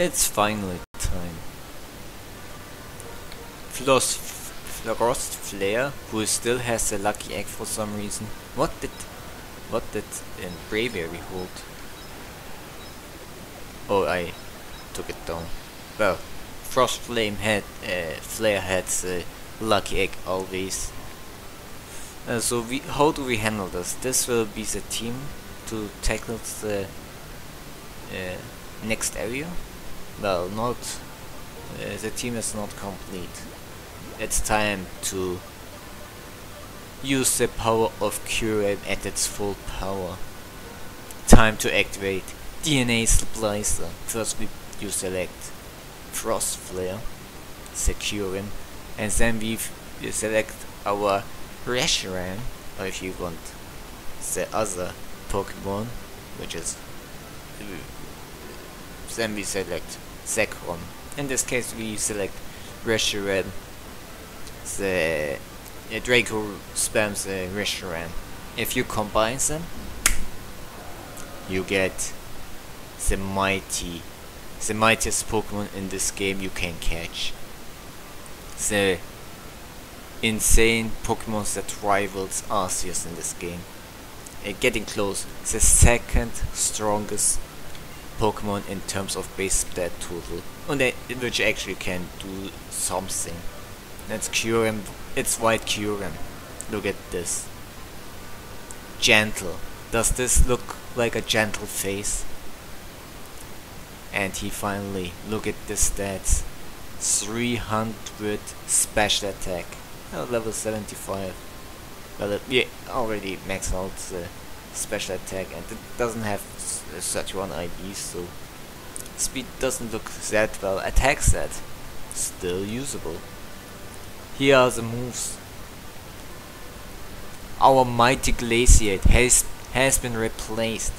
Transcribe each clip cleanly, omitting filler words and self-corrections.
It's finally time. Frost Flare, who still has a lucky egg for some reason. What did Braviary hold? Oh, I took it down. Well, Frost Flame had Flare had a lucky egg always. So how do we handle this? This will be the team to tackle the next area. Well, not the team is not complete. It's time to use the power of Kyurem at its full power. Time to activate DNA Splicer. First you select Frost Flare, Kyurem, and then we select our Reshiram, or if you want the other Pokemon, which is then we select Zekrom. In this case we select Reshiram. The Draco spams the Reshiram. If you combine them, you get the mightiest Pokemon in this game you can catch. The insane Pokemon that rivals Arceus in this game. Getting close, the second strongest Pokemon in terms of base stat total, which actually can do something. That's Kyurem. It's white Kyurem. Look at this. Gentle. Does this look like a gentle face? And he finally, look at the stats. 300 special attack. Level 75. Well, we already maxed out the special attack, and it doesn't have such one ID, so speed doesn't look that well. Attack set still usable. Here are the moves. Our mighty Glaciate has been replaced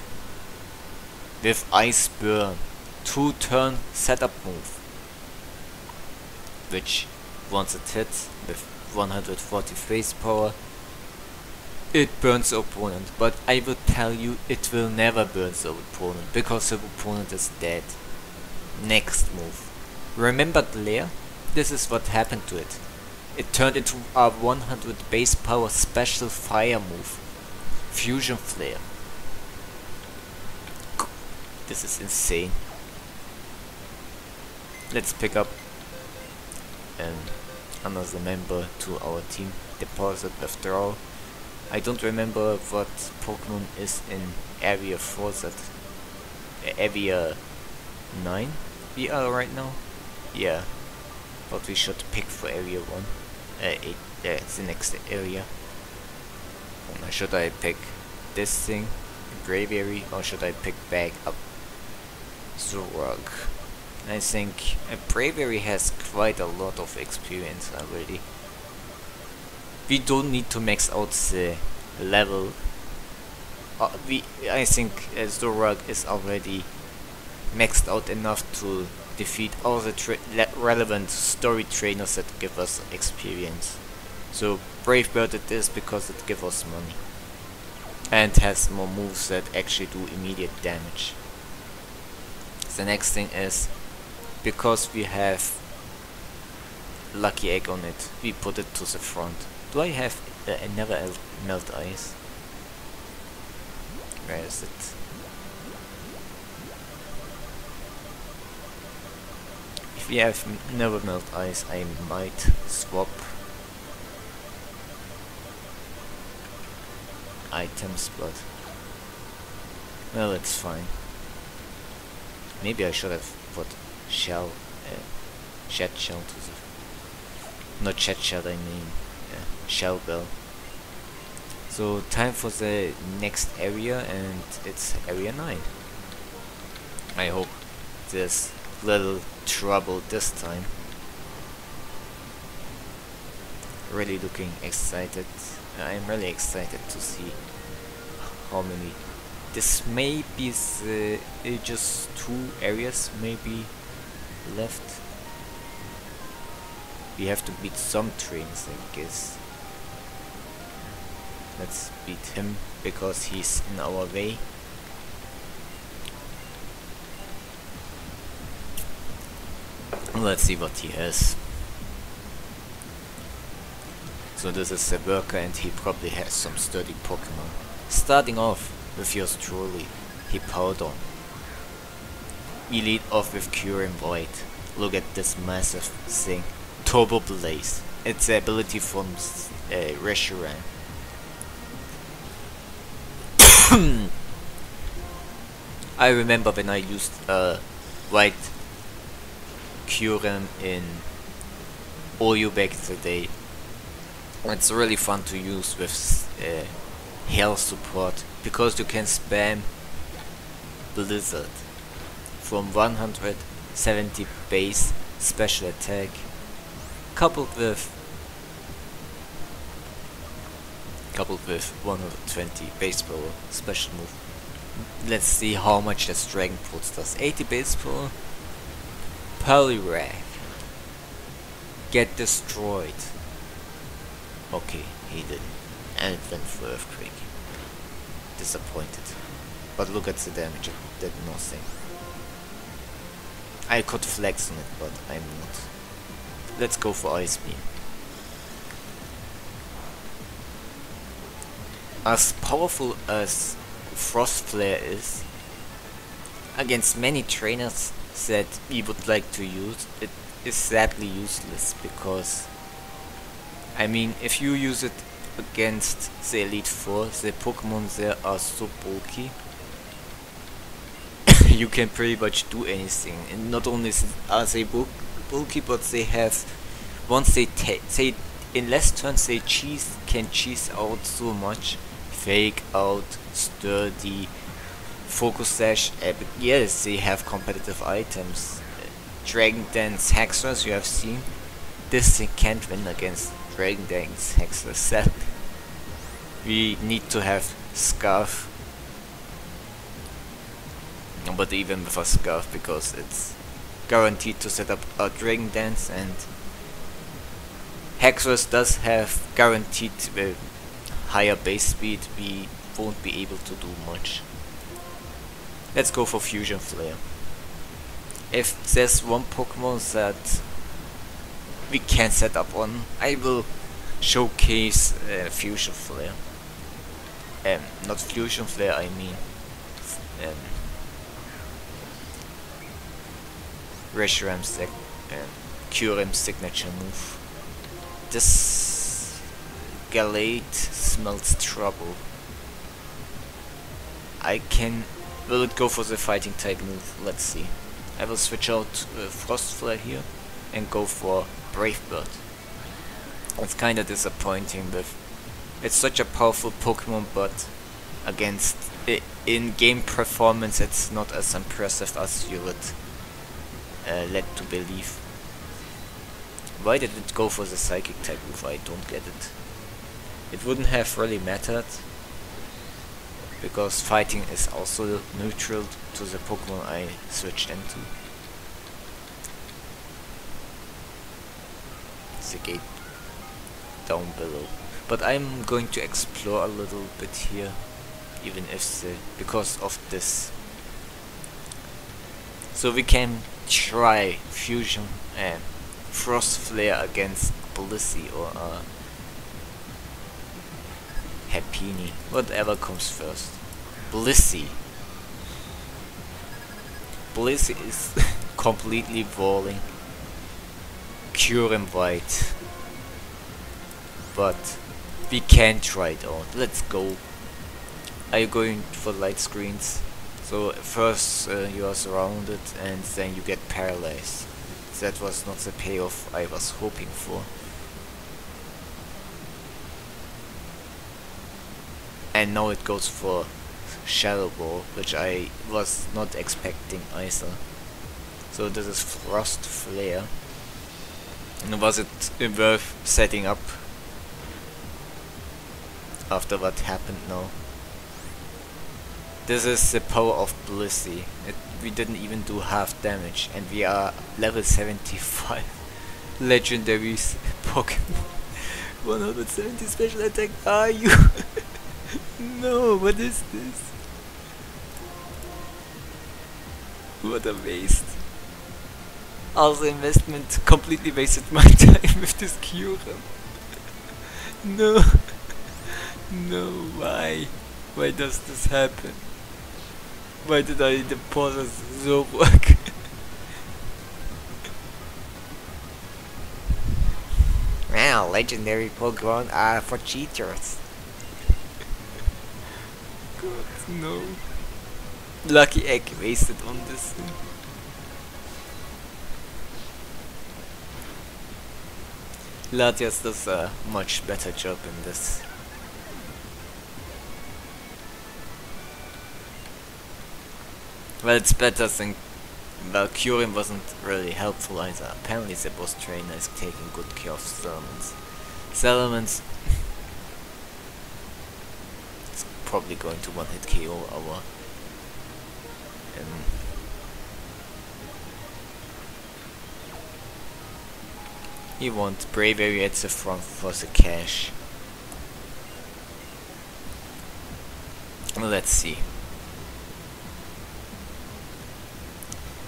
with Ice Burn, 2-turn setup move, which once it hits with 140 face power, it burns the opponent, but I will tell you it will never burn the opponent, because the opponent is dead. Next move. Remember Glare? This is what happened to it. It turned into a 100 base power special fire move. Fusion Flare. This is insane. Let's pick up another member to our team. Deposit withdrawal. I don't remember what Pokemon is in Area 4, that Area 9 we are right now? Yeah, but we should pick for Area 1. 8, it's the next area. Should I pick this thing, Braviary, or should I pick back up Zoroark? I think Braviary has quite a lot of experience already. We don't need to max out the level. I think Zoroark is already maxed out enough to defeat all the relevant story trainers that give us experience. So Brave Bird it is because it gives us money and has more moves that actually do immediate damage. The next thing is, because we have Lucky Egg on it, we put it to the front. Do I have never melt ice? Where is it? If we have never melt ice, I might swap items, but well, it's fine. Maybe I should have put shell, shed shell to the, not shed shell, I mean shell bell. So time for the next area, and it's area 9. I hope there's little trouble this time. Really looking excited. I'm really excited to see how many. This may be the just 2 areas maybe left. We have to beat some trains, I guess. Let's beat him because he's in our way. Let's see what he has. So this is a worker and he probably has some sturdy Pokemon. Starting off with yours truly, Hippowdon. We lead off with Kyurem Void. Look at this massive thing. Turbo Blaze. It's the ability from Reshiram. I remember when I used white Kyurem in Oyo back in the day. It's really fun to use with health support because you can spam Blizzard from 170 base special attack coupled with 120 base power special move. Let's see how much this Dragon Pulse does. 80 base power. Poliwrath. Get destroyed. Okay, he didn't. And it went for Earthquake. Disappointed. But look at the damage, it did nothing. I could flex on it, but I'm not. Let's go for Ice Beam. As powerful as Frost Flare is, against many trainers that we would like to use, it is sadly useless because, I mean, if you use it against the Elite Four, the Pokemon there are so bulky, you can pretty much do anything. And not only are they bulky, but they have, once they in less turns they can cheese out so much. Fake Out, Sturdy, Focus Sash, yes, they have competitive items. Dragon Dance Hexers, you have seen. This thing can't win against Dragon Dance Hexers, sadly. We need to have Scarf. But even with a Scarf, because it's guaranteed to set up a Dragon Dance, and Hexers does have guaranteed higher base speed, we won't be able to do much. Let's go for Fusion Flare. If there's one Pokemon that we can set up on, I will showcase Fusion Flare. Not Fusion Flare, I mean Reshiram's Kyurem's signature move. This Gigalith smells trouble. Will it go for the fighting type move? Let's see. I will switch out Frost Flare here and go for Brave Bird. It's kinda disappointing with it's such a powerful Pokemon, but against in-game performance it's not as impressive as you would led to believe. Why did it go for the Psychic type move? I don't get it. It wouldn't have really mattered, because fighting is also neutral to the Pokemon I switched into. The gate down below. But I'm going to explore a little bit here, even if because of this. So we can try Fusion and Frost Flare against Blissey or Happiny, whatever comes first. Blissey. Blissey is completely walling Kyurem White, but we can try it out. Let's go. Are you going for light screens? So first you are surrounded and then you get paralyzed. That was not the payoff I was hoping for. And now it goes for Shadow Ball, which I was not expecting either. So this is Frost Flare. And was it worth setting up after what happened now? This is the power of Blissey. We didn't even do half damage, and we are level 75 legendaries Pokemon. 170 special attack. Are you? No, what is this? What a waste. Also investment completely wasted my time with this Kyurem. No. No, why? Why does this happen? Why did I deposit Zoroark? Well, legendary Pokemon are for cheaters. God, no. Lucky egg wasted on this thing. Latias does a much better job in this. Well, it's better than... Well, Kyurem wasn't really helpful either. Apparently the boss trainer is taking good care of Salamence. Salamence... it's probably going to one-hit KO our... he wants Braviary at the front for the cash. Let's see.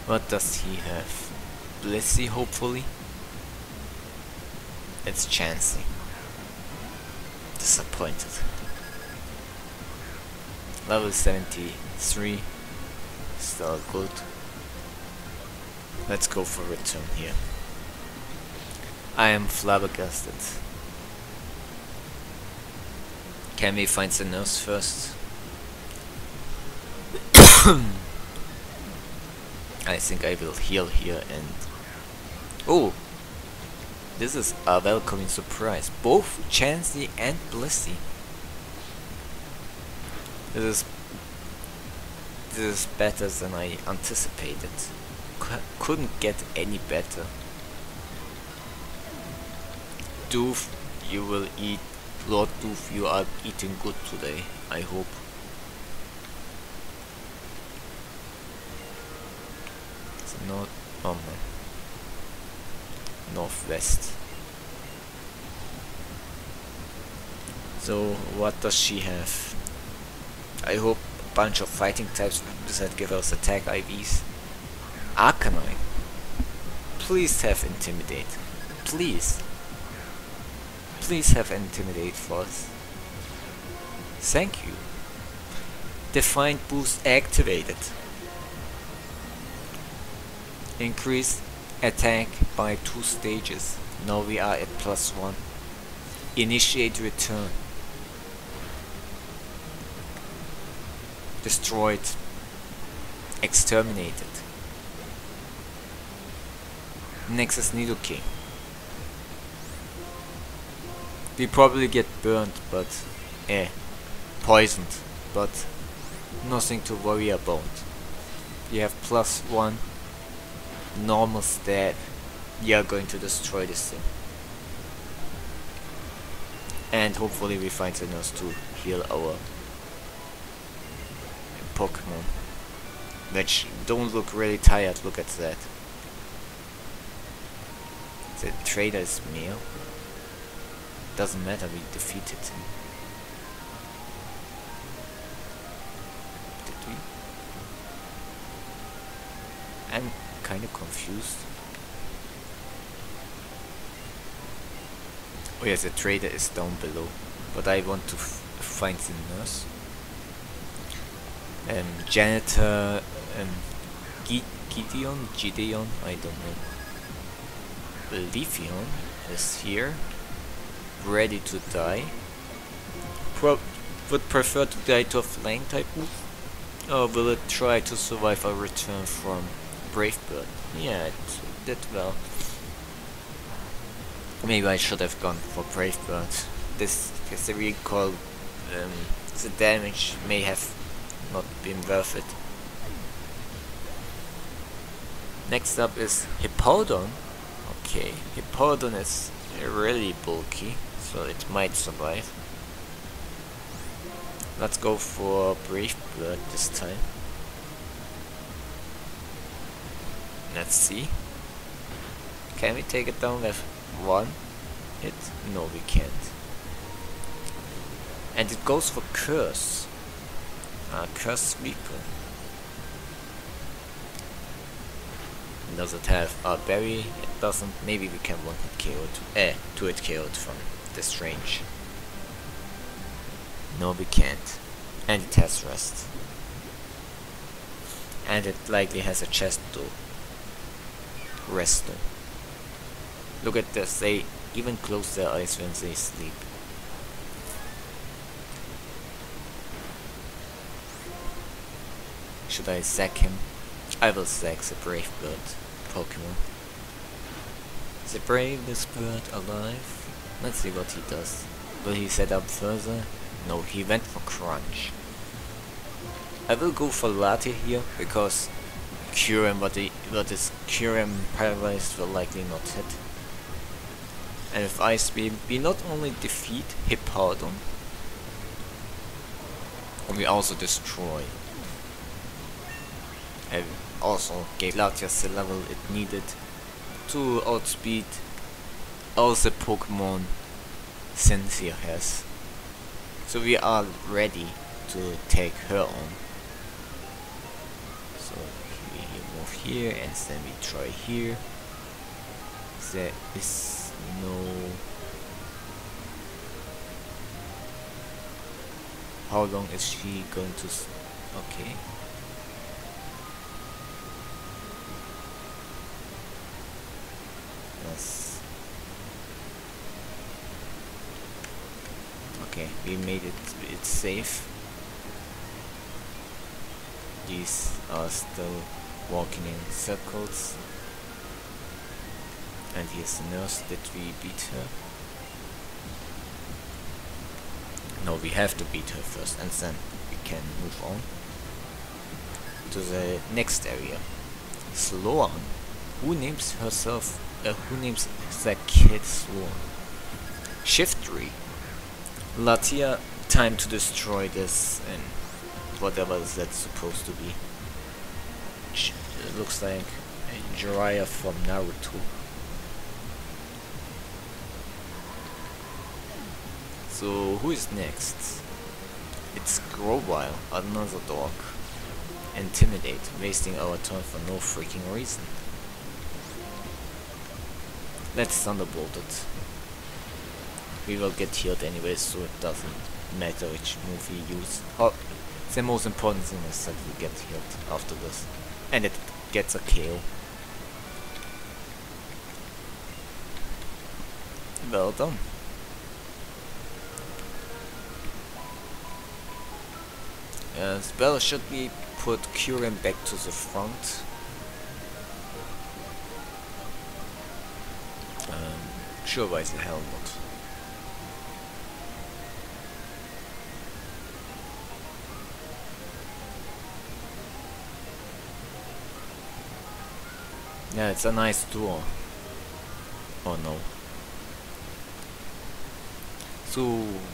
What does he have? Blissey, hopefully? It's Chansey. Disappointed. Level 73. Still good. Let's go for return here. I am flabbergasted. Can we find the nurse first? I think I will heal here and... oh! This is a welcoming surprise. Both Chansey and Blissey. This is better than I anticipated. Couldn't get any better. Doof, you will eat. Lord Doof, you are eating good today, I hope. It's not... oh no. Northwest. So, what does she have? I hope a bunch of fighting types that give us attack IVs. Arcanine. Please have Intimidate. Please. Please have Intimidate for us. Thank you. Defiant Boost activated. Increase attack by 2 stages. Now we are at +1. Initiate return. Destroyed. Exterminated. Next is Nidoking. We probably get burned, but poisoned, but nothing to worry about. We have +1 normal stab. We are going to destroy this thing. And hopefully we find the nurse to heal our Pokemon. Which don't look really tired, look at that. The trader is male. Doesn't matter, we defeated him. Did we? I'm kinda confused. Oh yes, the trader is down below. But I want to find the nurse. Janitor, Gideon, I don't know. Leafeon is here. Ready to die. Would prefer to die to a flying type move. Or will it try to survive a return from Brave Bird? Yeah, it did well. Maybe I should have gone for Brave Bird. This, as I recall, the damage may have not been worth it. Next up is Hippowdon. Okay, Hippowdon is really bulky, so it might survive. Let's go for Brave Bird this time. Let's see. Can we take it down with 1 hit? No, we can't. And it goes for Curse. Curse Sweeper. Does it have a berry? It doesn't. Maybe we can one-hit KO it. Two-hit KO it from this range. No, we can't. And it has rest. And it likely has a chest to rest on. Look at this, they even close their eyes when they sleep. Should I sack him? I will sack the Brave Bird Pokemon. Is the bravest bird alive? Let's see what he does. Will he set up further? No, he went for Crunch. I will go for Latte here, because Kyurem, what is Kyurem paralyzed will likely not hit. And with Ice Beam, we not only defeat Hippowdon, we also destroy. And also gave Latias the level it needed to outspeed all the Pokemon Cynthia has. So we are ready to take her on. So we move here and then we try here. There is no... How long is she going to... Okay. Yes. Okay, we made it's safe. These are still walking in circles. And here's the nurse. Did we beat her? No, we have to beat her first, and then we can move on to the next area. Sloan. Who names herself? Who names the kid Sloan? Shiftry. Latia, time to destroy this and whatever that's supposed to be. It looks like a Jiraiya from Naruto. So who is next? It's Grovyle, another dog. Intimidate, wasting our turn for no freaking reason. Let's Thunderbolt it. We will get healed anyway, so it doesn't matter which move we use. Oh, the most important thing is that we get healed after this. And it gets a KO. Well done. Well, should we put Kyurem back to the front? Sure, why the hell not? Yeah, it's a nice door. Oh no. So,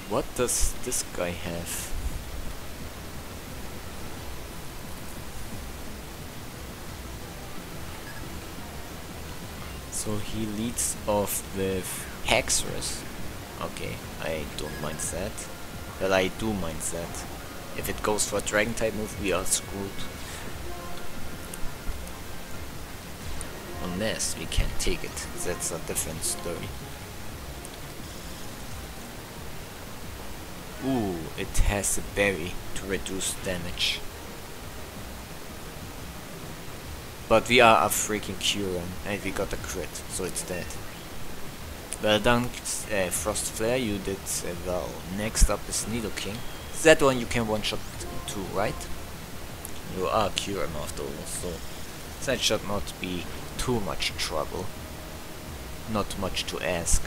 what does this guy have? So he leads off with Hexorus. Okay, I don't mind that. Well, I do mind that. If it goes for a Dragon type move, we are screwed. Unless we can take it. That's a different story. Ooh, it has a berry to reduce damage. But we are a freaking Kyurem and we got a crit, so it's dead. Well done, Frost Flare, you did well. Next up is Nidoking. That one you can one-shot too, right? You are Kyurem after all, so that should not be too much trouble. Not much to ask.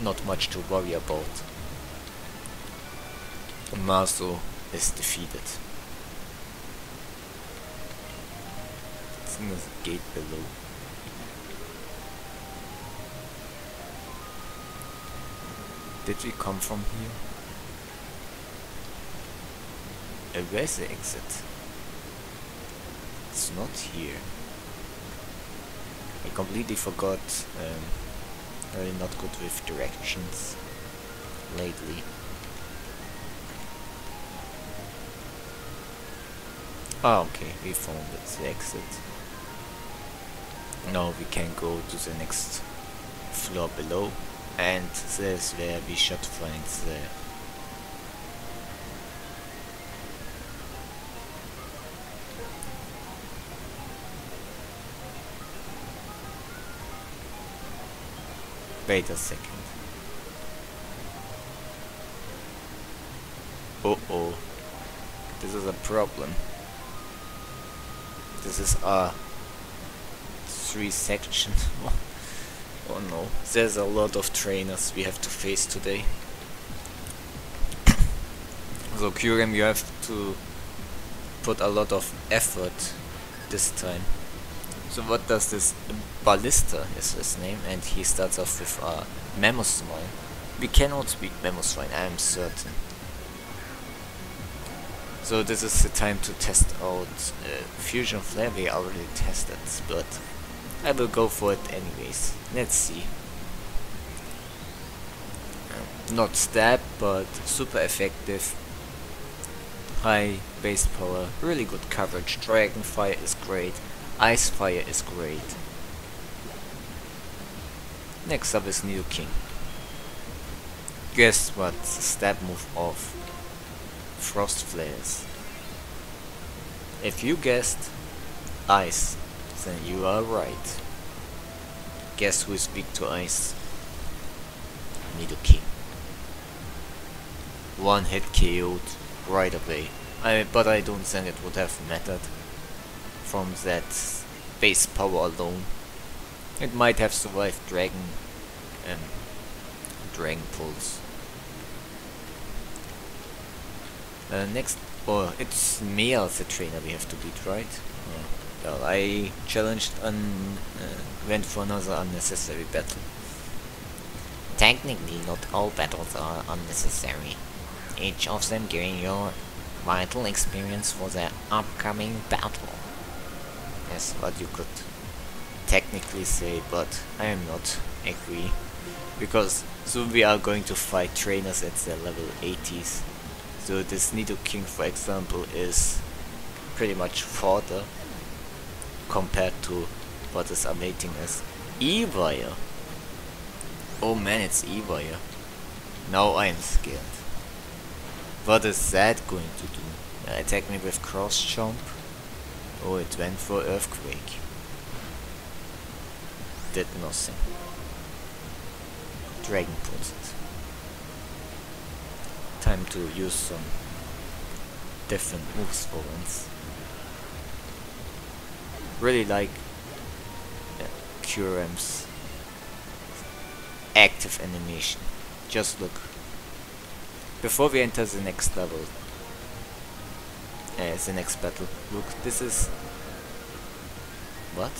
Not much to worry about. Maso is defeated. In the gate below. Did we come from here? Where's the exit? It's not here. I completely forgot. Really not good with directions lately. Oh, okay, we found it, the exit. Now we can go to the next floor below, and this is where we should find the wait a second. Oh, this is a problem. This is a 3 section. Oh no, there's a lot of trainers we have to face today. So Kyurem, you have to put a lot of effort this time. So what does this Ballista is his name, and he starts off with a Magnezone. We cannot beat Magnezone, I am certain. So this is the time to test out Fusion Flare. We already tested, but I will go for it anyways. Let's see. Not stab, but super effective. High base power, really good coverage. Dragon Fire is great. Ice Fire is great. Next up is Nidoking. Guess what the stab move of Frost Flares? If you guessed Ice, then you are right. Guess who is weak to Ice? Nidoking. One hit KO'd right away. But I don't think it would have mattered from that base power alone. It might have survived Dragon Pulse. Next, it's Mia, the trainer we have to beat, right? Well, I challenged and went for another unnecessary battle. Technically, not all battles are unnecessary. Each of them giving you vital experience for the upcoming battle. That's what you could technically say, but I am not agree. Because soon we are going to fight trainers at the level 80s. So this Nidoking, for example, is pretty much fodder compared to what is awaiting us. Eevee! Oh man, it's Eevee. Now I am scared. What is that going to do? Attack me with cross jump? Oh, it went for Earthquake. Did nothing. Dragon Pulse it. Time to use some different moves for once. Really like Kyurem's active animation. Just look. Before we enter the next level, the next battle, look, this is... What?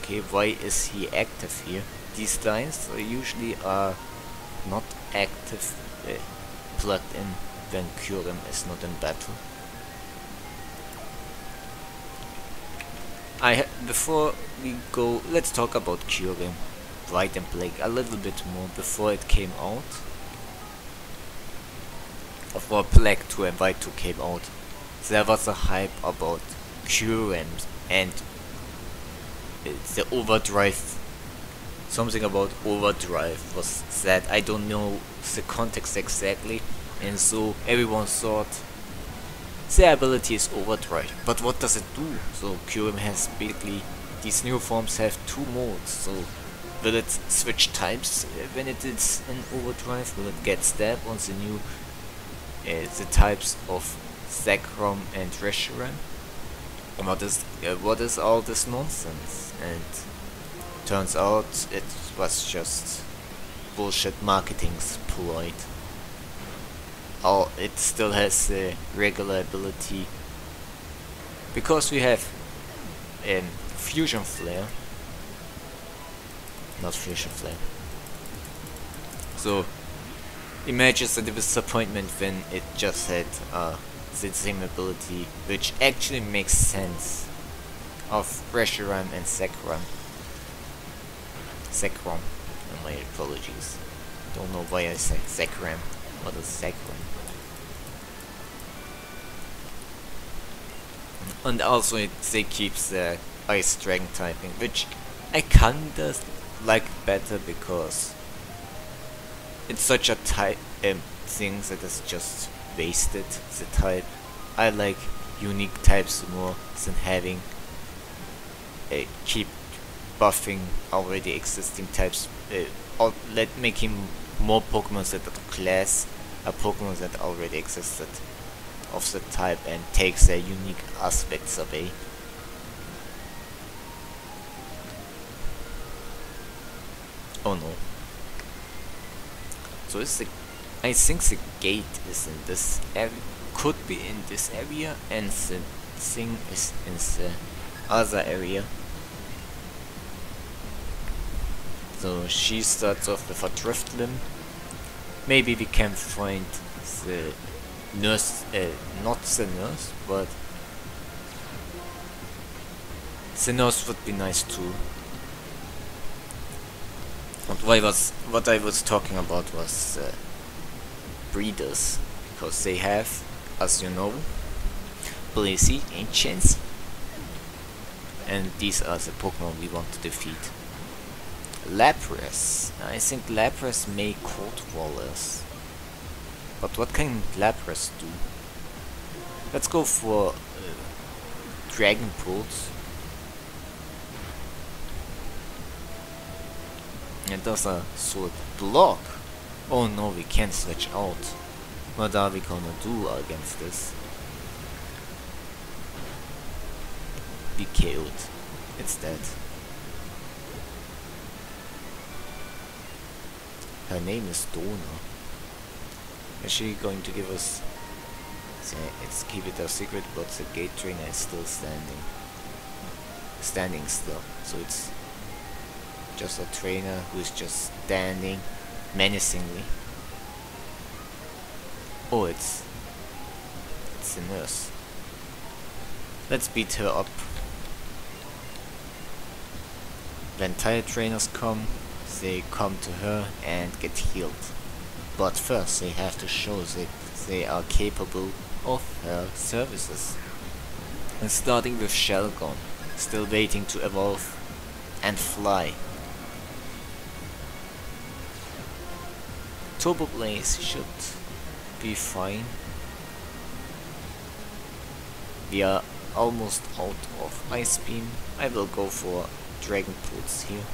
Okay, why is he active here? These lines usually are not active, plugged in when Kyurem is not in battle. Before we go, let's talk about Kyurem, White and Black, a little bit more before it came out. Before Black 2 and White 2 came out, there was a hype about Kyurem and the overdrive. Something about overdrive was said. I don't know the context exactly, and so everyone thought their ability is overdrive. But what does it do? So Kyurem has basically, these new forms have 2 modes. So will it switch types when it is in overdrive? Will it get stab on the new the types of Zekrom and Reshiram? What is all this nonsense? And turns out it was just bullshit marketing ploy. It still has the regular ability because we have Fusion Flare, not Fusion Flare. So imagine the disappointment when it just had the same ability, which actually makes sense, of Reshiram and Zekrom. My apologies. Don't know why I said Zekrom. What is Zekrom? And also they keep the Ice Dragon typing, which I kinda like better because it's such a type thing that is just wasted, the type. I like unique types more than having keep buffing already existing types, or making more Pokemon that are class a Pokemon that already existed of the type and takes their unique aspects away. Oh no. So is the I think the gate is in this area, could be in this area, and the thing is in the other area. So she starts off with a Drifloon. Maybe we can find the nurse, not the nurse, but the nurse would be nice too. And what I was talking about was breeders, because they have, as you know, Blissey and Chansey. And these are the Pokemon we want to defeat. Lapras. I think Lapras may Cold Wallers. But what can Lapras do? Let's go for Dragon Pulse. It does a solid block. Oh no, we can't switch out. What are we gonna do against this? Be KO'd. It's dead. Her name is Donna. Is she going to give us... Let's keep it a secret, but the gate trainer is still standing. Standing still. So it's just a trainer who is just standing menacingly. Oh, it's a nurse. Let's beat her up. When tired trainers come, they come to her and get healed. But first they have to show that they are capable of her services. And starting with Shelgon, still waiting to evolve and fly. Turbo Blaze should be fine. We are almost out of Ice Beam. I will go for Dragon Pulse here.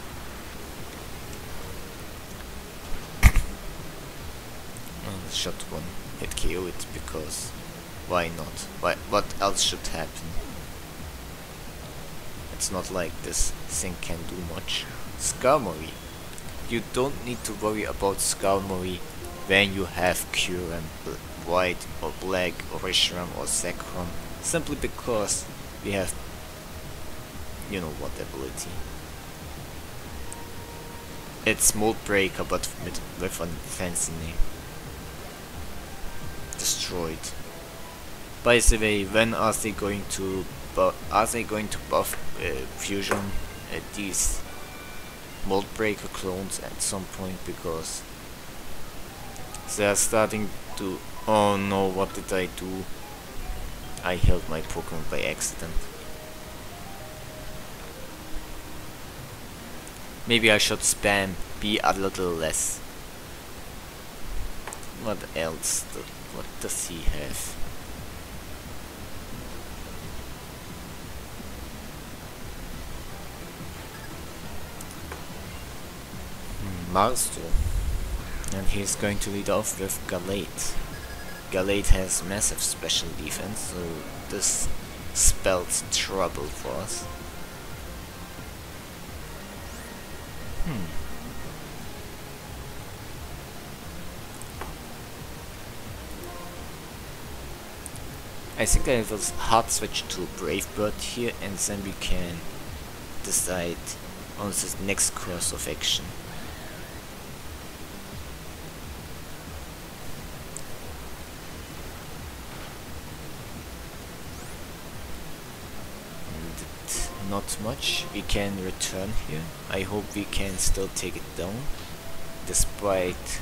Shot one, hit KO it, because why not? What else should happen? It's not like this thing can do much. Skarmory. You don't need to worry about Skarmory when you have Kyurem, White or Black or Reshiram or Zekrom, simply because we have, you know what ability. It's Mold Breaker, but with a fancy name. Destroyed. By the way, when are they going to buff fusion these Mold Breaker clones at some point, because they are starting to... Oh no, what did I do? I healed my Pokemon by accident. Maybe I should spam be a little less. What else? What does he have? Marston. And he's going to lead off with Galate. Galate has massive special defense, so this spells trouble for us. I think I will hard switch to Brave Bird here, and then we can decide on the next course of action. And not much. We can return here. I hope we can still take it down, despite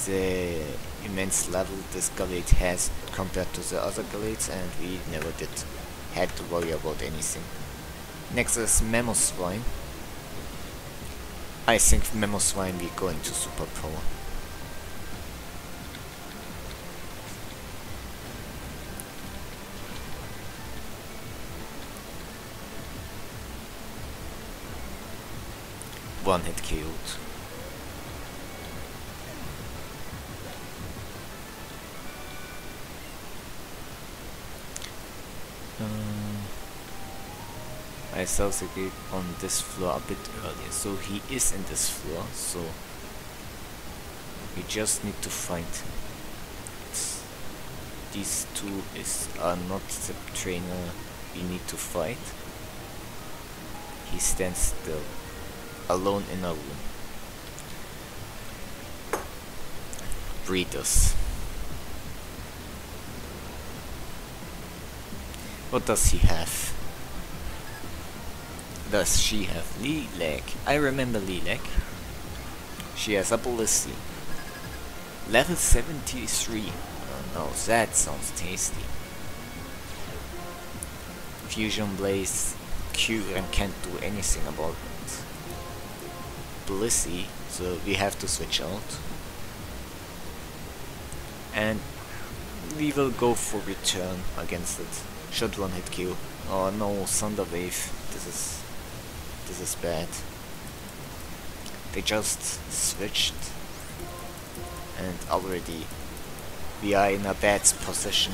the immense level this Galate has compared to the other Galates, and we never did had to worry about anything. Next is Mamoswine. I think Mamoswine we're going to superpower. One hit killed. I saw the gate on this floor a bit earlier, so he is in this floor, so we just need to find him. These two are not the trainer we need to fight. He stands still, alone in a room. Breeders. What does he have? Does she have Lilac? I remember Lilac. She has a Blissey. Level 73. Oh no, that sounds tasty. Fusion Blaze. Kyurem can't do anything about Blissey, so we have to switch out. And we will go for return against it. Should one hit kill. Oh no, Thunder Wave. This is bad. They just switched, and already we are in a bad position.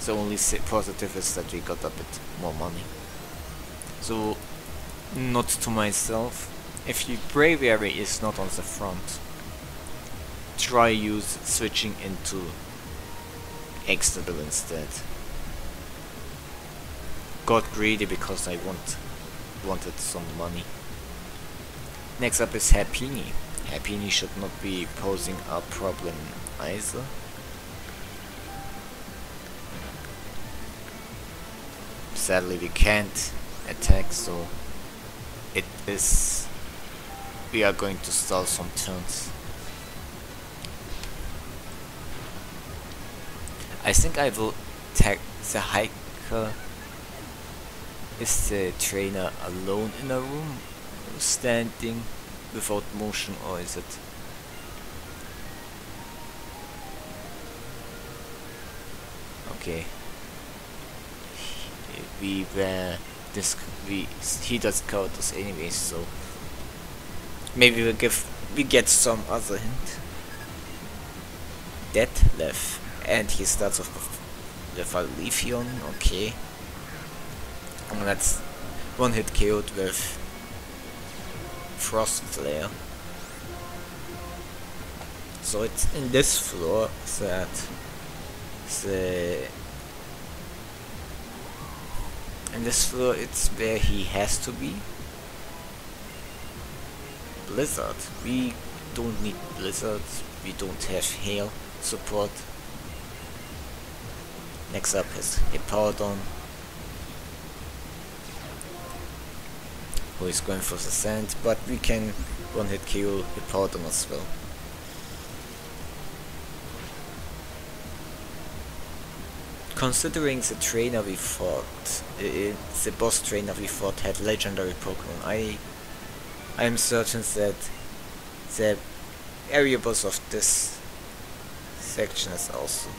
The only positive is that we got a bit more money. So, not to myself. If your Braviary is not on the front, try switching into Extrachad instead. Got greedy because I wanted some money. Next up is Happiny. Happiny should not be posing a problem either. Sadly we can't attack, so we are going to stall some turns. I think I will tag the hiker. Is the trainer alone in a room, standing without motion, or is it? Okay. He does scout us anyways, so maybe we get some other hint. Detlef, and he starts off with a Virizion. Okay. And that's one hit killed with Frost Flare. So it's in this floor that it's where he has to be. Blizzard. We don't need blizzards. We don't have hail support. Next up is Hippowdon, who is going for the sand, but we can one hit kill Hippowdon as well. Considering the trainer we fought, the boss trainer we fought had legendary Pokemon, I am certain that the area boss of this section is also.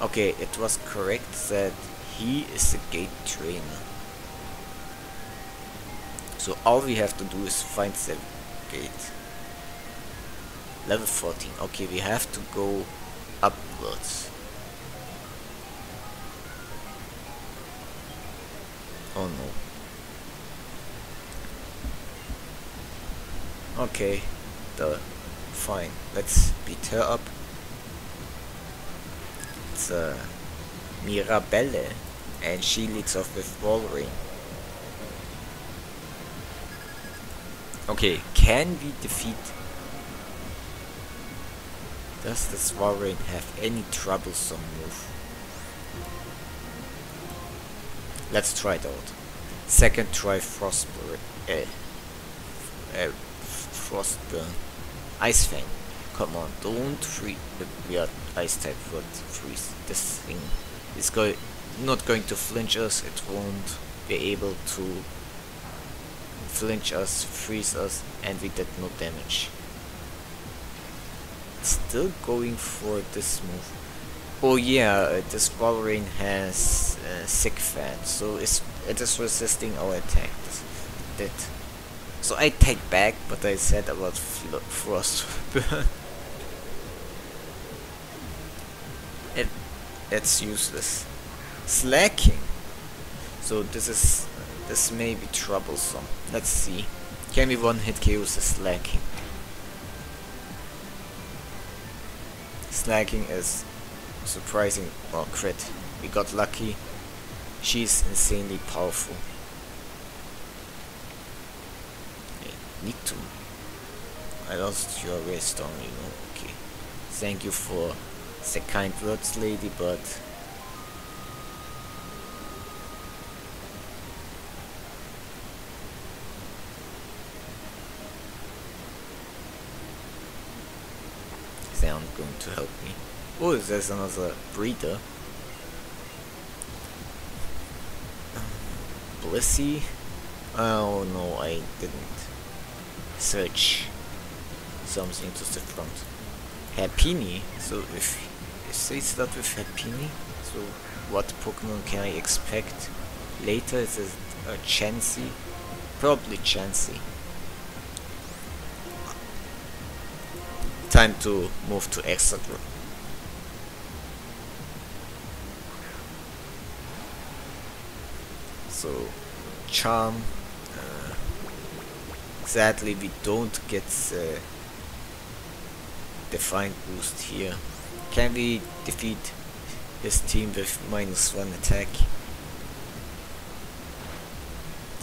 Okay, it was correct that he is the gate trainer. So all we have to do is find the gate. Level 14. Okay, we have to go upwards. Oh no. Okay, fine. Let's beat her up. It's Mirabelle, and she leads off with Volcarona. Okay, can we defeat? Does this Volcarona have any troublesome move? Let's try it out. Second try Frostburn. Frostburn. Ice Fang. Come on, don't freeze. We are ice type, what freeze? This thing is going. not going to flinch us, it won't be able to flinch us, freeze us, and we did no damage. It's still going for this move. Oh yeah, this Braviary has sick fan, so it is resisting our attack. So I take back what I said about Frost Burn. It's useless. Slacking. So this may be troublesome. Let's see. Can we one-hit KO the Slacking? Slacking is surprising. Oh, crit. We got lucky. She's insanely powerful. I need to. I lost your rest on you. Okay. Thank you for the kind words, lady, but they aren't going to help me. Oh, there's another breeder. Blissey? Oh no, I didn't search something to the front. Happiny? So if they start with Happiny, so what Pokemon can I expect later? Is it a Chansey? Probably Chansey. Time to move to Extrachad. So Charm. Sadly, we don't get the Defiant boost here. Can we defeat his team with -1 attack?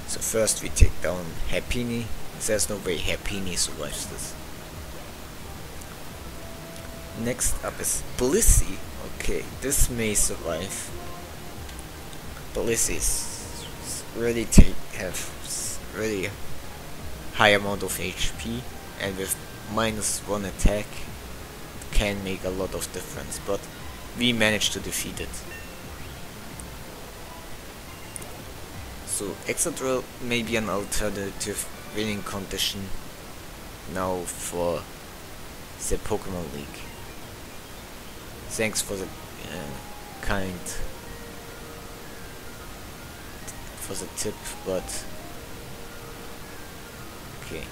So first we take down Happiny. There's no way Happiny survives this. Next up is Blissey. Okay, this may survive. Blissey's really have really high amount of HP, and with -1 attack can make a lot of difference, but we managed to defeat it. So Excadrill may be an alternative winning condition now for the Pokemon League. Thanks for the tip, but okay.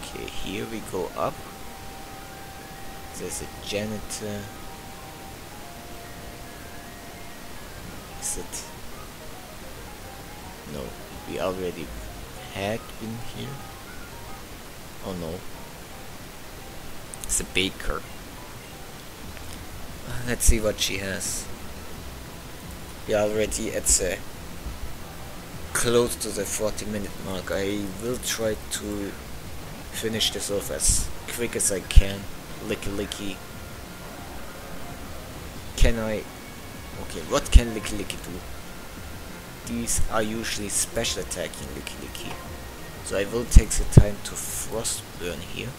Okay, here we go up. There's a janitor. Is it? No, we already had been here. Oh no. It's a baker. Let's see what she has. We are already at the close to the 40-minute mark. I will try to finish this off as quick as I can. Licky. Can I? Okay, what can Licky do? These are usually special attacking Licky. So I will take the time to Frost Burn here.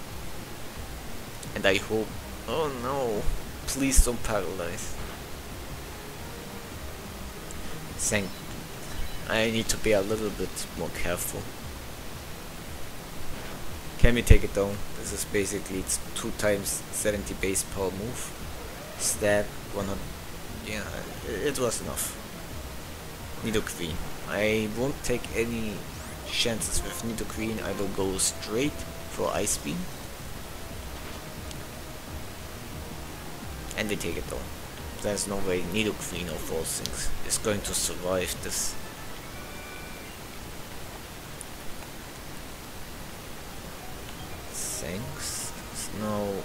And I hope... Oh no! Please don't paralyze. I need to be a little bit more careful. Can we take it down? This is basically it's 2 times 70 base power move. Stab 100. Yeah, it was enough. Nidoqueen. I won't take any chances with Nidoqueen. I will go straight for Ice Beam. And we take it down. There's no way Nidoqueen of all things is going to survive this. Thanks. No.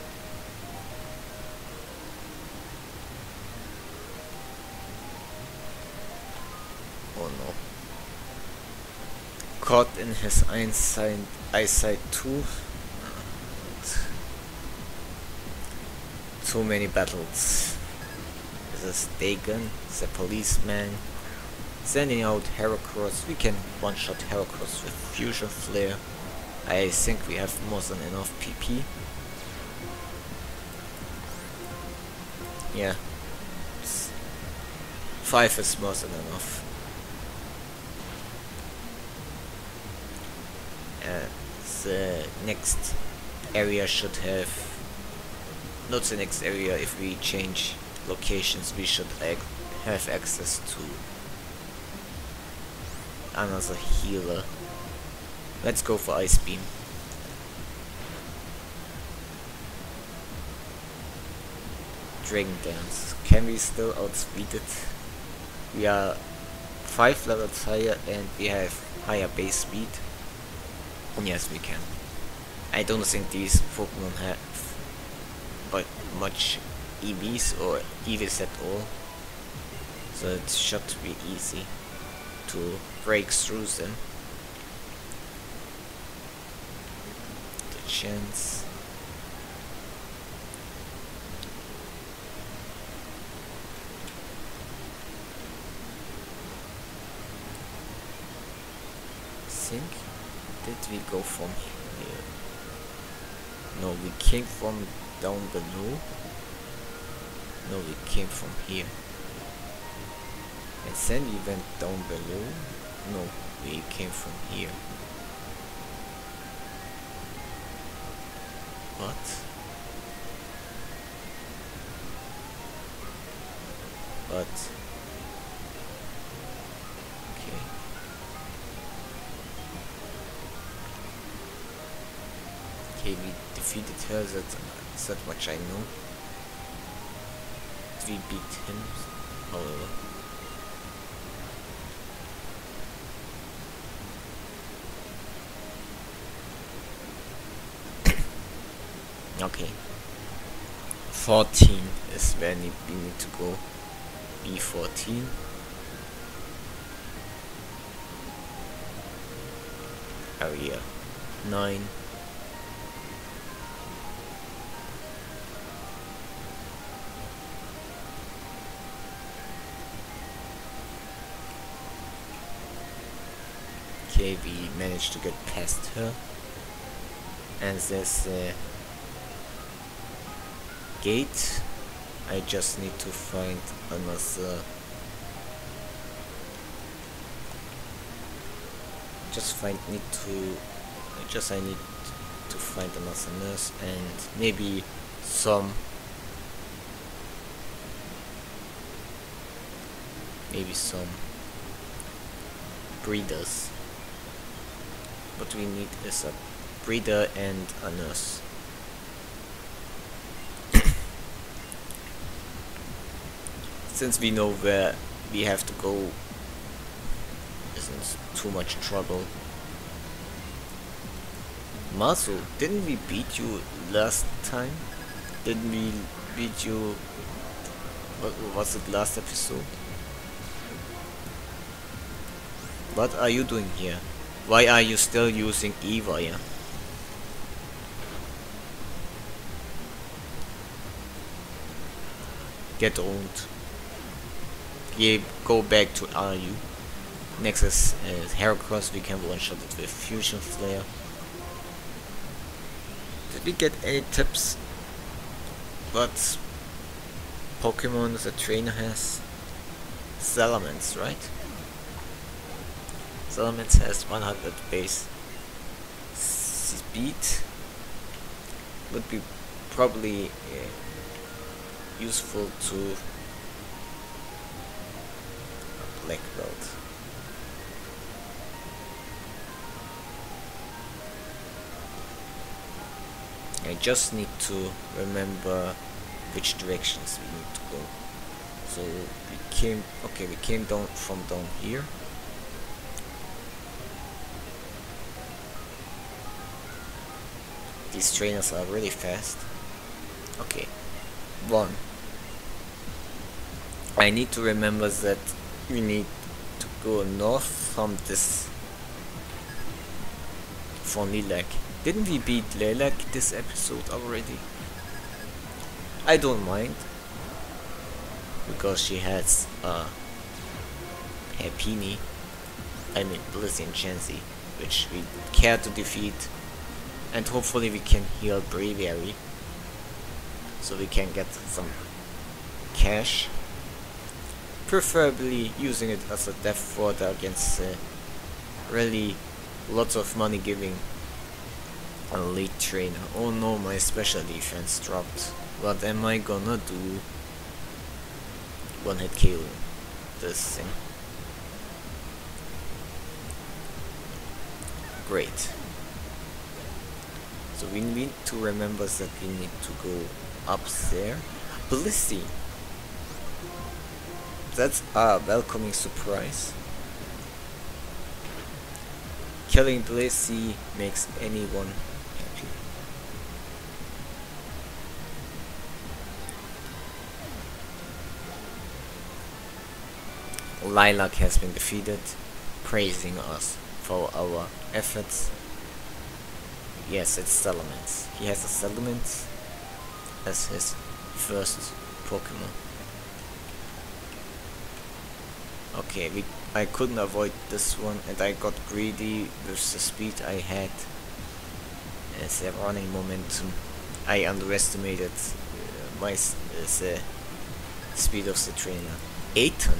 Oh no. Caught in his eyesight too. Too many battles. This is Dagon, the policeman. Sending out Heracross. We can one-shot Heracross with Fusion Flare. I think we have more than enough PP. Yeah, 5 is more than enough. The next area should have, not the next area, if we change locations we should have access to another healer. Let's go for Ice Beam. Dragon Dance. Can we still outspeed it? We are 5 levels higher and we have higher base speed. Yes, we can. I don't think these Pokemon have but much EVs or EVs at all, so it should be easy to break through them. The chance. Did we go from here? No, we came from down below. No, we came from here. And then we went down below. No, we came from here. What? But okay, we defeated her, that much I know. We beat him, however. Okay. 14 is where we need to go. B14. Area 9. Okay, we managed to get past her, and there's a gate. I just need to find another. I need to find another nurse and maybe some breeders. What we need is a breeder and a nurse. Since we know where we have to go, isn't too much trouble. Masu, didn't we beat you last time? Didn't we beat you? What was it, last episode? What are you doing here? Why are you still using Eevee? Get owned. Yeah, go back to RU. Next is Heracross. We can one-shot it with Fusion Flare. Did we get any tips? What Pokemon the trainer has? Salamence, right? Salamence has 100 base speed. Would be probably useful to a black belt. I just need to remember which directions we need to go. So we came down from down here. These trainers are really fast. Okay, 1. I need to remember that we need to go north from this, from Lilac. Didn't we beat Lilac this episode already? I don't mind, because she has Happiny, Blissey Chansey, which we care to defeat. And hopefully we can heal Braviary, so we can get some cash, preferably using it as a death fodder against really lots of money giving elite trainer. Oh no, my special defense dropped. What am I gonna do? One hit KO this thing. Great. So we need to remember that we need to go up there. Blissey. That's a welcoming surprise. Killing Blissey makes anyone happy. Lilac has been defeated, praising us for our efforts. Yes, it's Salamence. He has a Salamence as his first Pokemon. Okay, I couldn't avoid this one, and I got greedy with the speed I had. As a running momentum, I underestimated the speed of the trainer. 8 ton,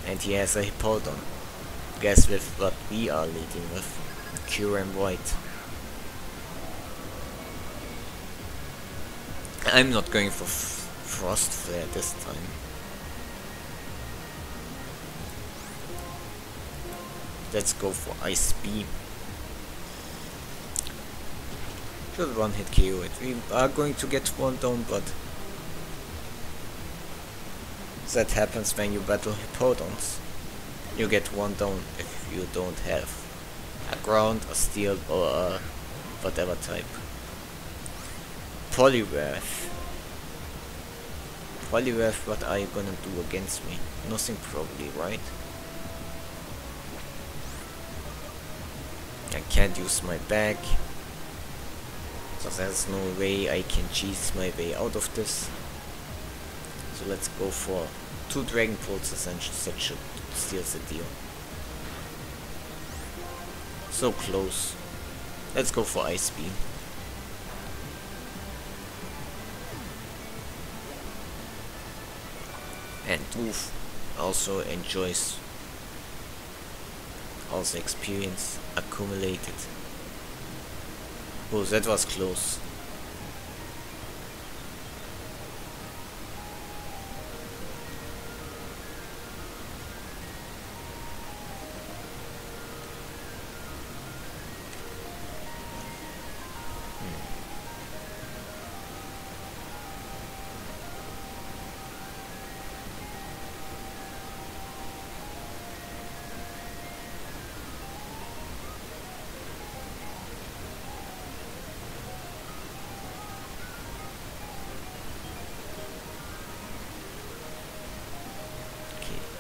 and he has a Hippodon. Guess with what we are leading with. Kyurem White. I'm not going for Frost Flare this time. Let's go for Ice Beam. Just one hit KO it. We are going to get one down, but that happens when you battle Hippodons. You get one down if you don't have a ground, a steel, or a whatever type. Poliwrath. Poliwrath, what are you gonna do against me? Nothing probably, right? I can't use my bag, so there's no way I can cheese my way out of this. So let's go for 2 Dragon Pulses essentially, that should seal the deal. So close. Let's go for Ice Beam. And Wolf also enjoys all the experience accumulated. Oh, that was close.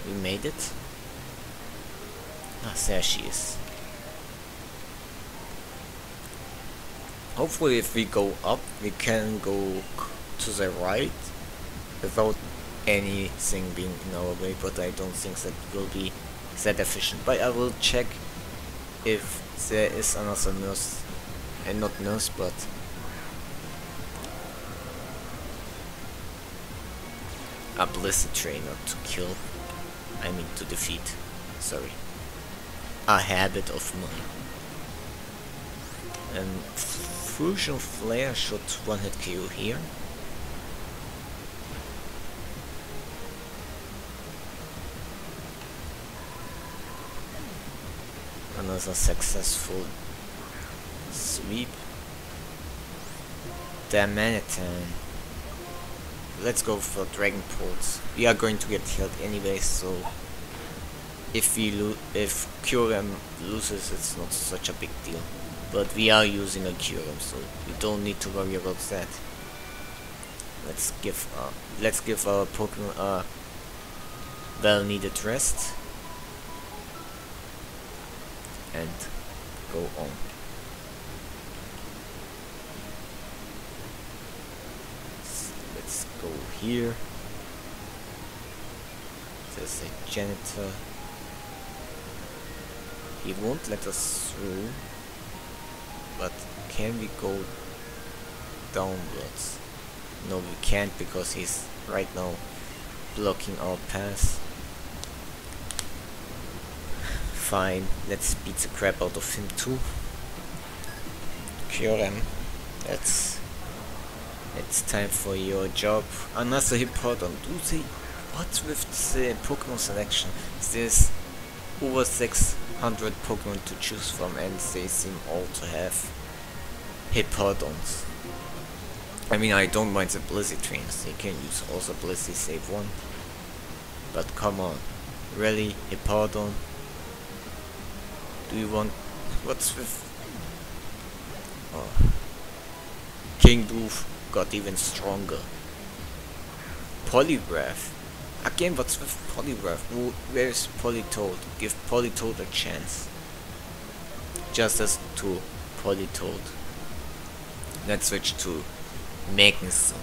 We made it. Ah, there she is. Hopefully if we go up, we can go to the right without anything being in our way, but I don't think that will be that efficient. But I will check if there is another nurse, and not nurse, but a Blizzard trainer to kill. I mean to defeat, sorry. A habit of mine. And Fusion Flare should one hit KO here. Another successful sweep. Damanitan. Let's go for Dragon Pulse. We are going to get killed anyway, so if Kyurem loses, it's not such a big deal. But we are using a Kyurem, so we don't need to worry about that. Let's give our Pokemon a well-needed rest and go on. Let's go here. There's a janitor. He won't let us through, but can we go downwards? No, we can't, because he's right now blocking our path. Fine, let's beat the crap out of him too. Kyurem, it's time for your job. Another Hippodon. What's with the Pokemon selection? There's over 600 Pokemon to choose from, and they seem all to have Hippodons. I mean, I don't mind the Blissey trainers, they can use also Blissey save one. But come on, really, Hippodon? Do you want... what's with... oh. King Doof got even stronger. Poliwrath? Again, what's with Poliwrath? Where's Politoed? Give Politoed a chance. Just as to Politoed. Let's switch to Magnezone.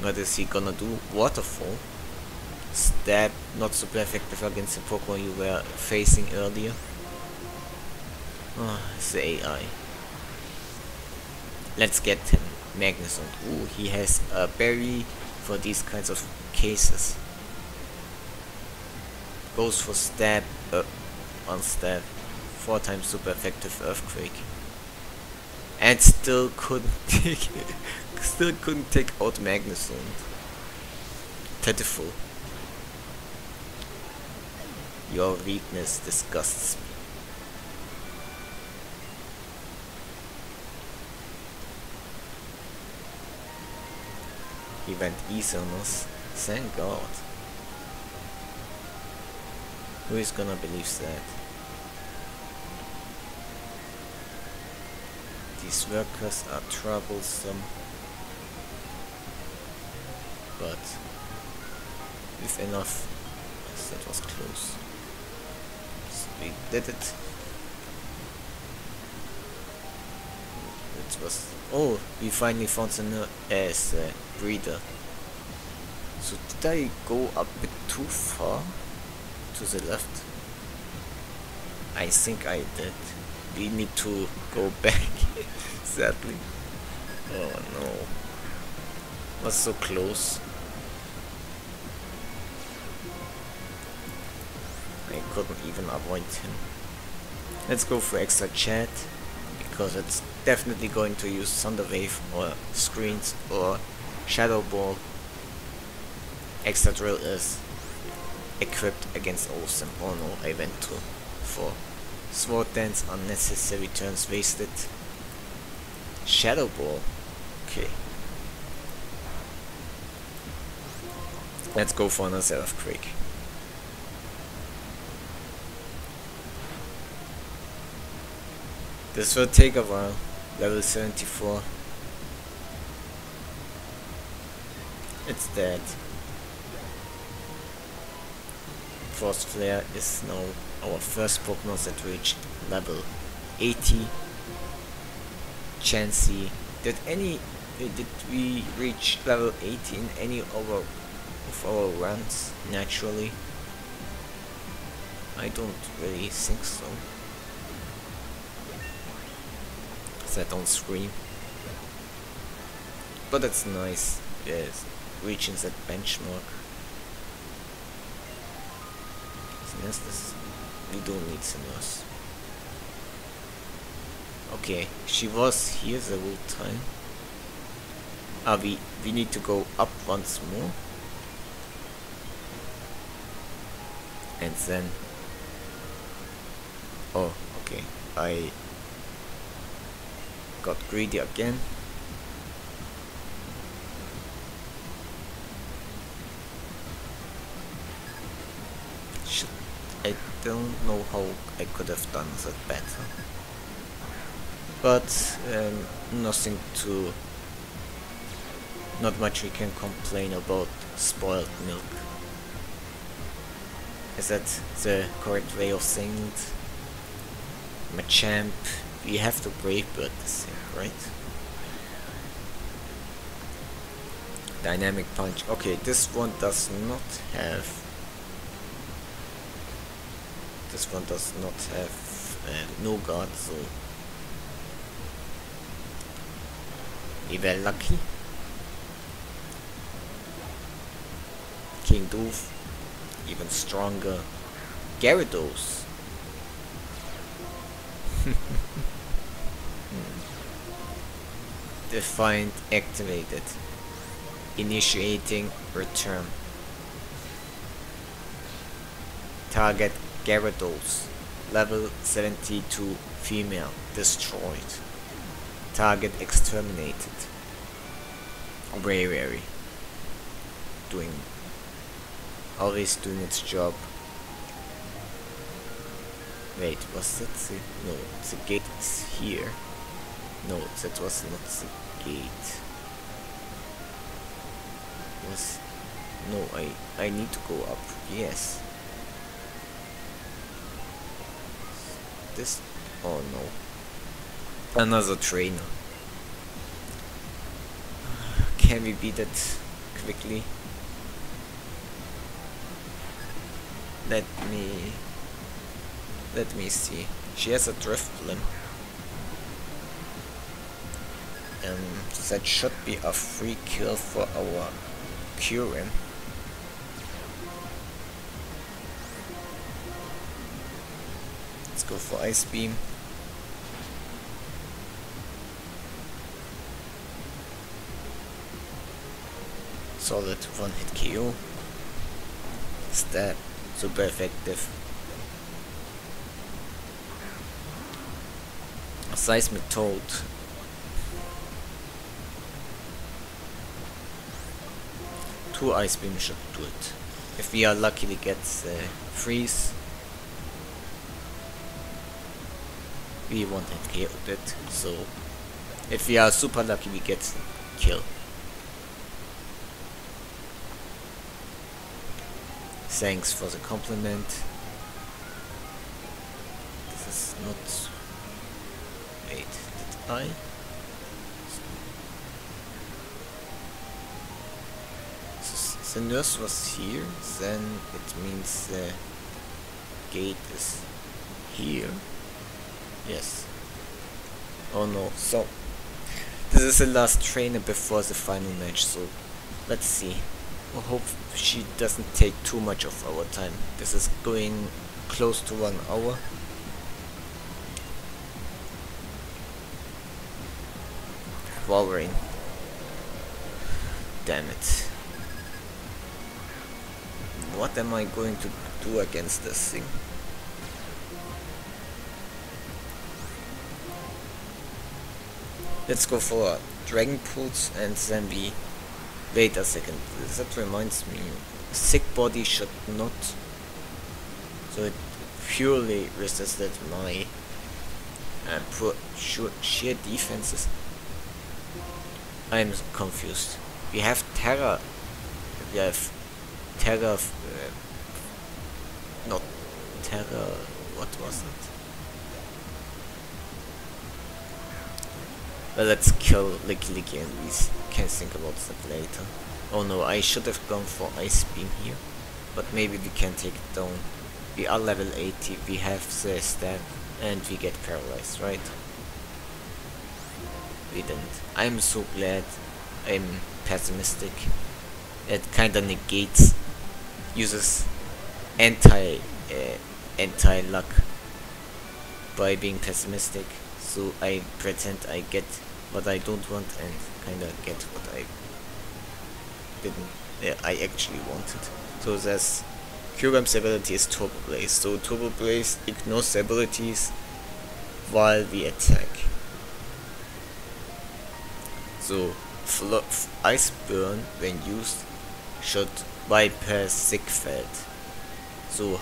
What is he gonna do? Waterfall? Stab, not super effective against the Pokemon you were facing earlier. Oh, it's the AI. Let's get him. Magnezone. Ooh, he has a berry for these kinds of cases. Goes for stab, on stab. 4 times super effective Earthquake. And still couldn't take out Magnezone. Pitiful. Your weakness disgusts me. He went easy on us. Thank God. Who is gonna believe that? These workers are troublesome, but with enough. Yes, that was close. So we did it. It was. Oh, we finally found the as breeder. So did I go a bit too far to the left? I think I did. We need to go back, sadly. Oh no. Was so close. I couldn't even avoid him. Let's go for Extrachad, because it's definitely going to use Thunder Wave or Screens or Shadow Ball. Excadrill is equipped against all of them. Oh no, I went for Sword Dance, unnecessary turns wasted. Shadow Ball. Okay. Let's go for another Earthquake. This will take a while. Level 74. It's dead. Frost Flare is now our first Pokemon that reached level 80. Chansey. Did we reach level 80 in any of our runs naturally? I don't really think so. That on screen. But it's nice. Yes, reaching that benchmark. Yes, we don't need Sinners. Okay, she was here the whole time. We need to go up once more. And then... oh, okay. I got greedy again. I don't know how I could have done that better. But not much we can complain about spoiled milk. Is that the correct way of saying it? Machamp, we have to Brave Bird this thing, right? Dynamic Punch. Okay, this one does not have. This one does not have no guard, so we were lucky. King Doof, even stronger. Gyarados. Defined activated. Initiating return. Target Gyarados. Level 72 female. Destroyed. Target exterminated. Braviary. Always doing its job. Wait, was that the... No, the gate is here. No, that was not the gate. Was... No, I need to go up. Yes. This... Oh no. Another trainer. Can we beat it quickly? Let me see. She has a drift limb. That should be a free kill for our Kyurem. Let's go for Ice Beam. Solid one-hit KO. Stab. Super effective. Seismic Toad. Two Ice Beam should do it. If we are lucky we get Freeze. We won't have killed it, so if we are super lucky we get kill. Thanks for the compliment. This is not... Wait, did I? So the nurse was here, then it means the gate is here. Yes. Oh no, so this is the last trainer before the final match, so let's see. I hope she doesn't take too much of our time. This is going close to 1 hour. Wolverine. Damn it. What am I going to do against this thing? Let's go for Dragon Pulse and then we... Wait a second, that reminds me, Sick Body should not, so it purely resisted my sheer defenses. I'm confused. We have Terra, not Terra, what was it? Well, let's kill Licky and we can think about that later. Oh no, I should have gone for Ice Beam here, but maybe we can take it down. We are level 80, we have the stab, and we get paralyzed, right? We didn't. I'm so glad I'm pessimistic. It kinda negates, uses anti-luck by being pessimistic. So I pretend I get what I don't want and kinda get what I didn't. I actually wanted. So there's Kyurem's ability is Turbo Blaze. So Turbo Blaze ignores abilities while we attack. So Ice Burn, when used, should bypass Sick Feld. So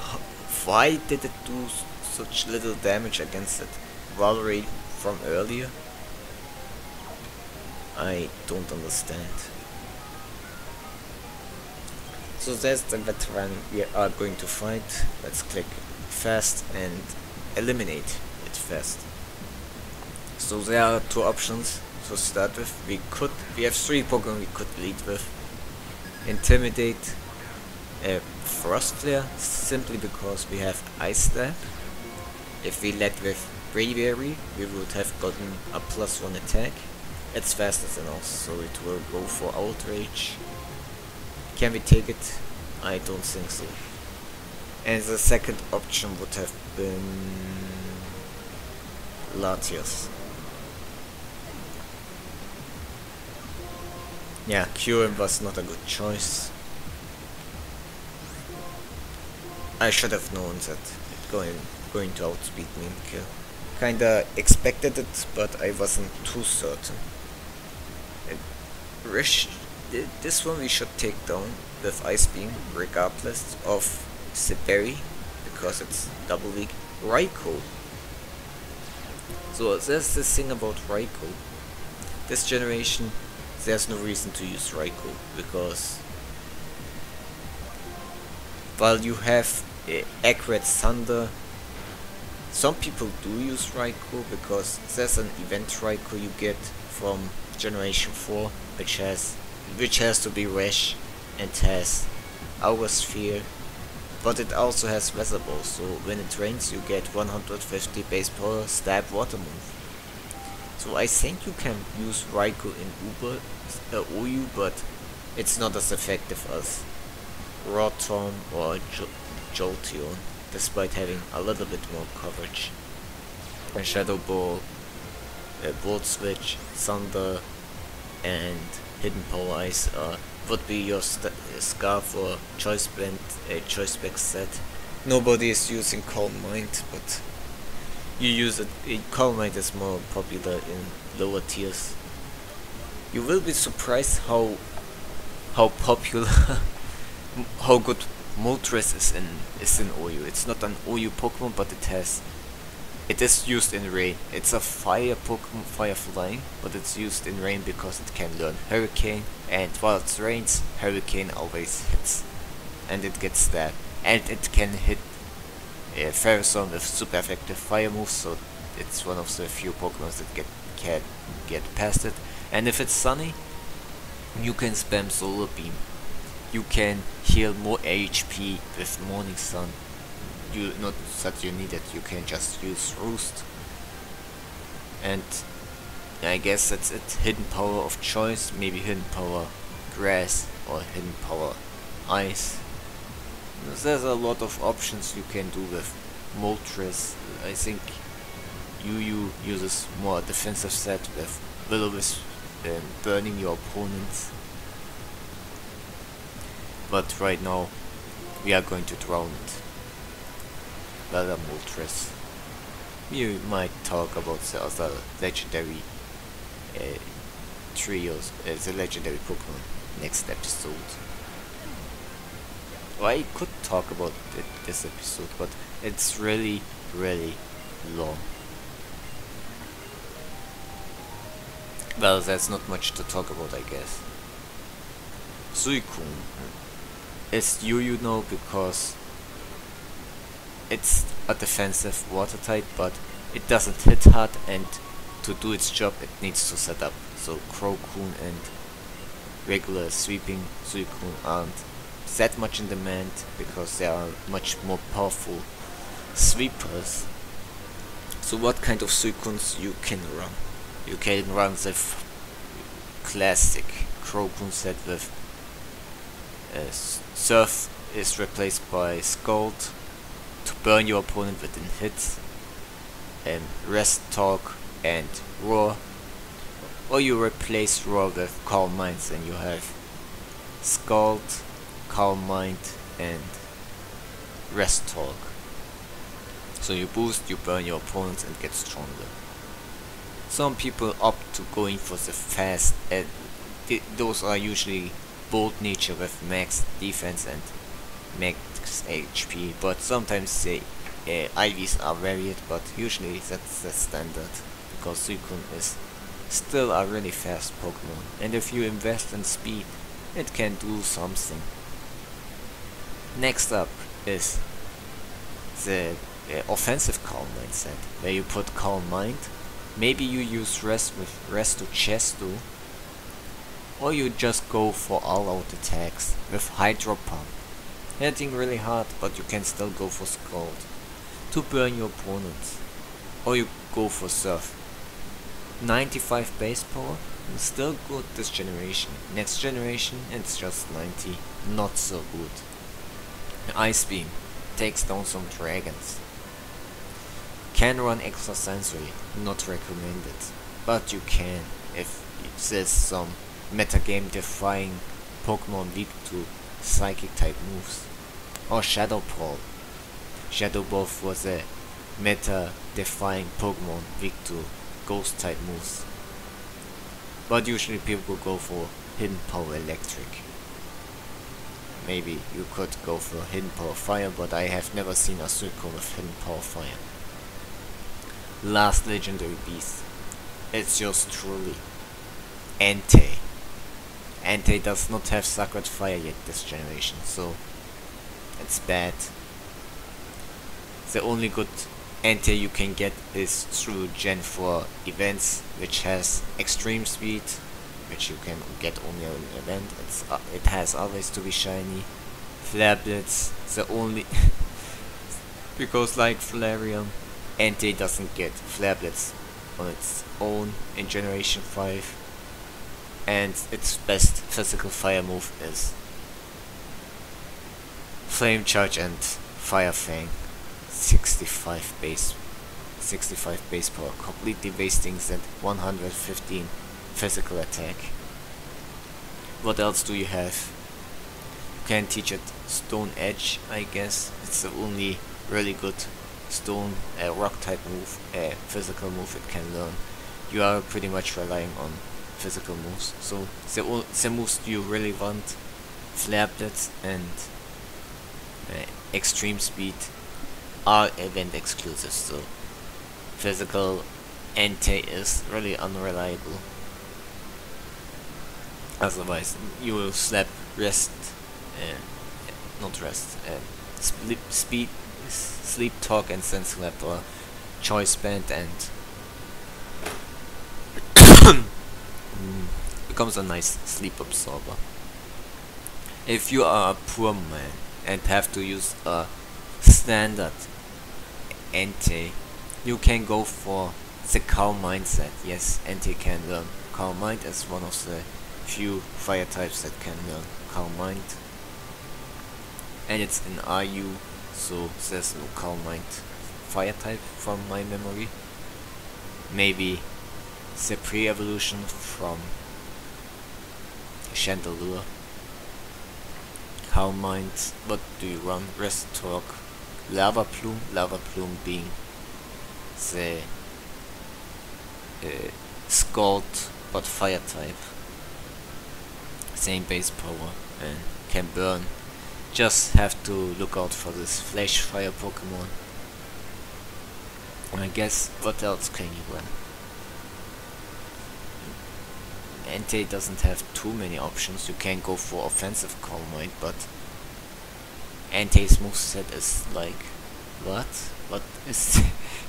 why did it do such little damage against it? Valorate from earlier? I don't understand. So there's the veteran we are going to fight. Let's click fast and eliminate it fast. So there are two options to start with. We have 3 Pokemon we could lead with. Intimidate, Frost Flare, simply because we have Ice Stab. If we led with Braviary, we would have gotten a +1 attack. It's faster than us, so it will go for Outrage. Can we take it? I don't think so. And the second option would have been Latias. Yeah, Kyurem was not a good choice. I should have known that going to outspeed Mimikyu. Kinda expected it, but I wasn't too certain. This one we should take down with Ice Beam, regardless of the berry, because it's double weak. Raikou. So there's this thing about Raikou. This generation, there's no reason to use Raikou, because while you have accurate Thunder, some people do use Raikou because there's an event Raikou you get from Generation 4 which has to be Rash and has Aura Sphere, but it also has Weather Ball, so when it rains you get 150 base power stab water move. So I think you can use Raikou in Uyu, but it's not as effective as Rotom or Jolteon, despite having a little bit more coverage. And Shadow Ball, Volt Switch, Thunder, and Hidden Power Ice would be your Scarf or Choice Spec set. Nobody is using Calm Mind, but you use it. Calm Mind is more popular in lower tiers. You will be surprised how popular, how good Moltres is in Oyu. It's not an Oyu Pokemon, but it is used in Rain. It's a fire Pokemon, fire flying, but it's used in Rain because it can learn Hurricane, and while it rains, Hurricane always hits, and it gets stabbed, and it can hit Ferrothorn with super effective fire moves, so it's one of the few Pokemon that can get past it. And if it's sunny, you can spam Solar Beam. You can heal more HP with Morning Sun. Not that you need it, you can just use Roost. And I guess that's it. Hidden Power of choice, maybe Hidden Power Grass or Hidden Power Ice. There's a lot of options you can do with Moltres. I think Yu uses more defensive set with Will-O-Wisp burning your opponents. But right now we are going to drown it. Well, Moltres. We might talk about the other legendary trios, the legendary Pokemon next episode. Well, I could talk about it this episode, but it's really long. Well, there's not much to talk about, I guess. Suicune is Yu now because it's a defensive water type, but it doesn't hit hard, and to do its job it needs to set up. So Crowcoon and regular sweeping Suicune aren't that much in demand because they are much more powerful sweepers. So what kind of Suicunes you can run? You can run the classic Crowcoon set with Surf is replaced by Scald to burn your opponent within hits, and Rest Talk and Roar, or you replace Roar with Calm Minds and you have Scald, Calm Mind and Rest Talk. So you boost, you burn your opponents and get stronger. Some people opt to going for the fast, and those are usually bold nature with max defense and max HP, but sometimes the IVs are varied, but usually that's the standard because Suicune is still a really fast Pokemon, and if you invest in speed it can do something. Next up is the offensive Calm Mind set, where you put Calm Mind, maybe you use Rest with Resto Chesto, or you just go for all-out attacks with Hydro Pump, hitting really hard, but you can still go for Scald to burn your opponents, or you go for Surf. 95 base power, still good this generation. Next generation it's just 90, not so good. Ice Beam takes down some dragons. Can run extra sensory, not recommended, but you can if there's some metagame defying Pokemon weak to psychic type moves. Or Shadow Ball. Shadow Ball was a meta defying Pokemon weak to ghost type moves. But usually people go for Hidden Power Electric. Maybe you could go for Hidden Power Fire, but I have never seen a circle with Hidden Power Fire. Last legendary beast. It's yours truly. Entei. Entei does not have Sacred Fire yet this generation, so it's bad. The only good Entei you can get is through Gen 4 events, which has extreme speed, which you can get only on an event. It has always to be shiny. Flare Blitz, the only because like Flareon, Entei doesn't get Flare Blitz on its own in Generation 5, and its best physical fire move is Flame Charge and Fire Fang. 65 base power, completely wasting that 115 physical attack. What else do you have? You can teach it Stone Edge, I guess. It's the only really good stone, rock type move, physical move it can learn. You are pretty much relying on physical moves, so the moves you really want, Flare Blitz and Extreme Speed, are event exclusive, so physical Entei is really unreliable. Otherwise you will sleep sleep talk and sense slap or choice band and becomes a nice sleep absorber. If you are a poor man and have to use a standard Entei, you can go for the Calm Mindset. Yes, Entei can learn Calm Mind as one of the few fire types that can learn Calm Mind. And it's in RU, so there's no Calm Mind fire type from my memory. Maybe the pre-evolution from Chandelure. Calm Mind, what do you run? Rest Talk, Lava Plume being the Scald but fire type. Same base power and can burn. Just have to look out for this Flash Fire Pokemon. And I guess what else can you run? Entei doesn't have too many options. You can go for offensive Calm Mind, but Entei's moveset is like, what? What is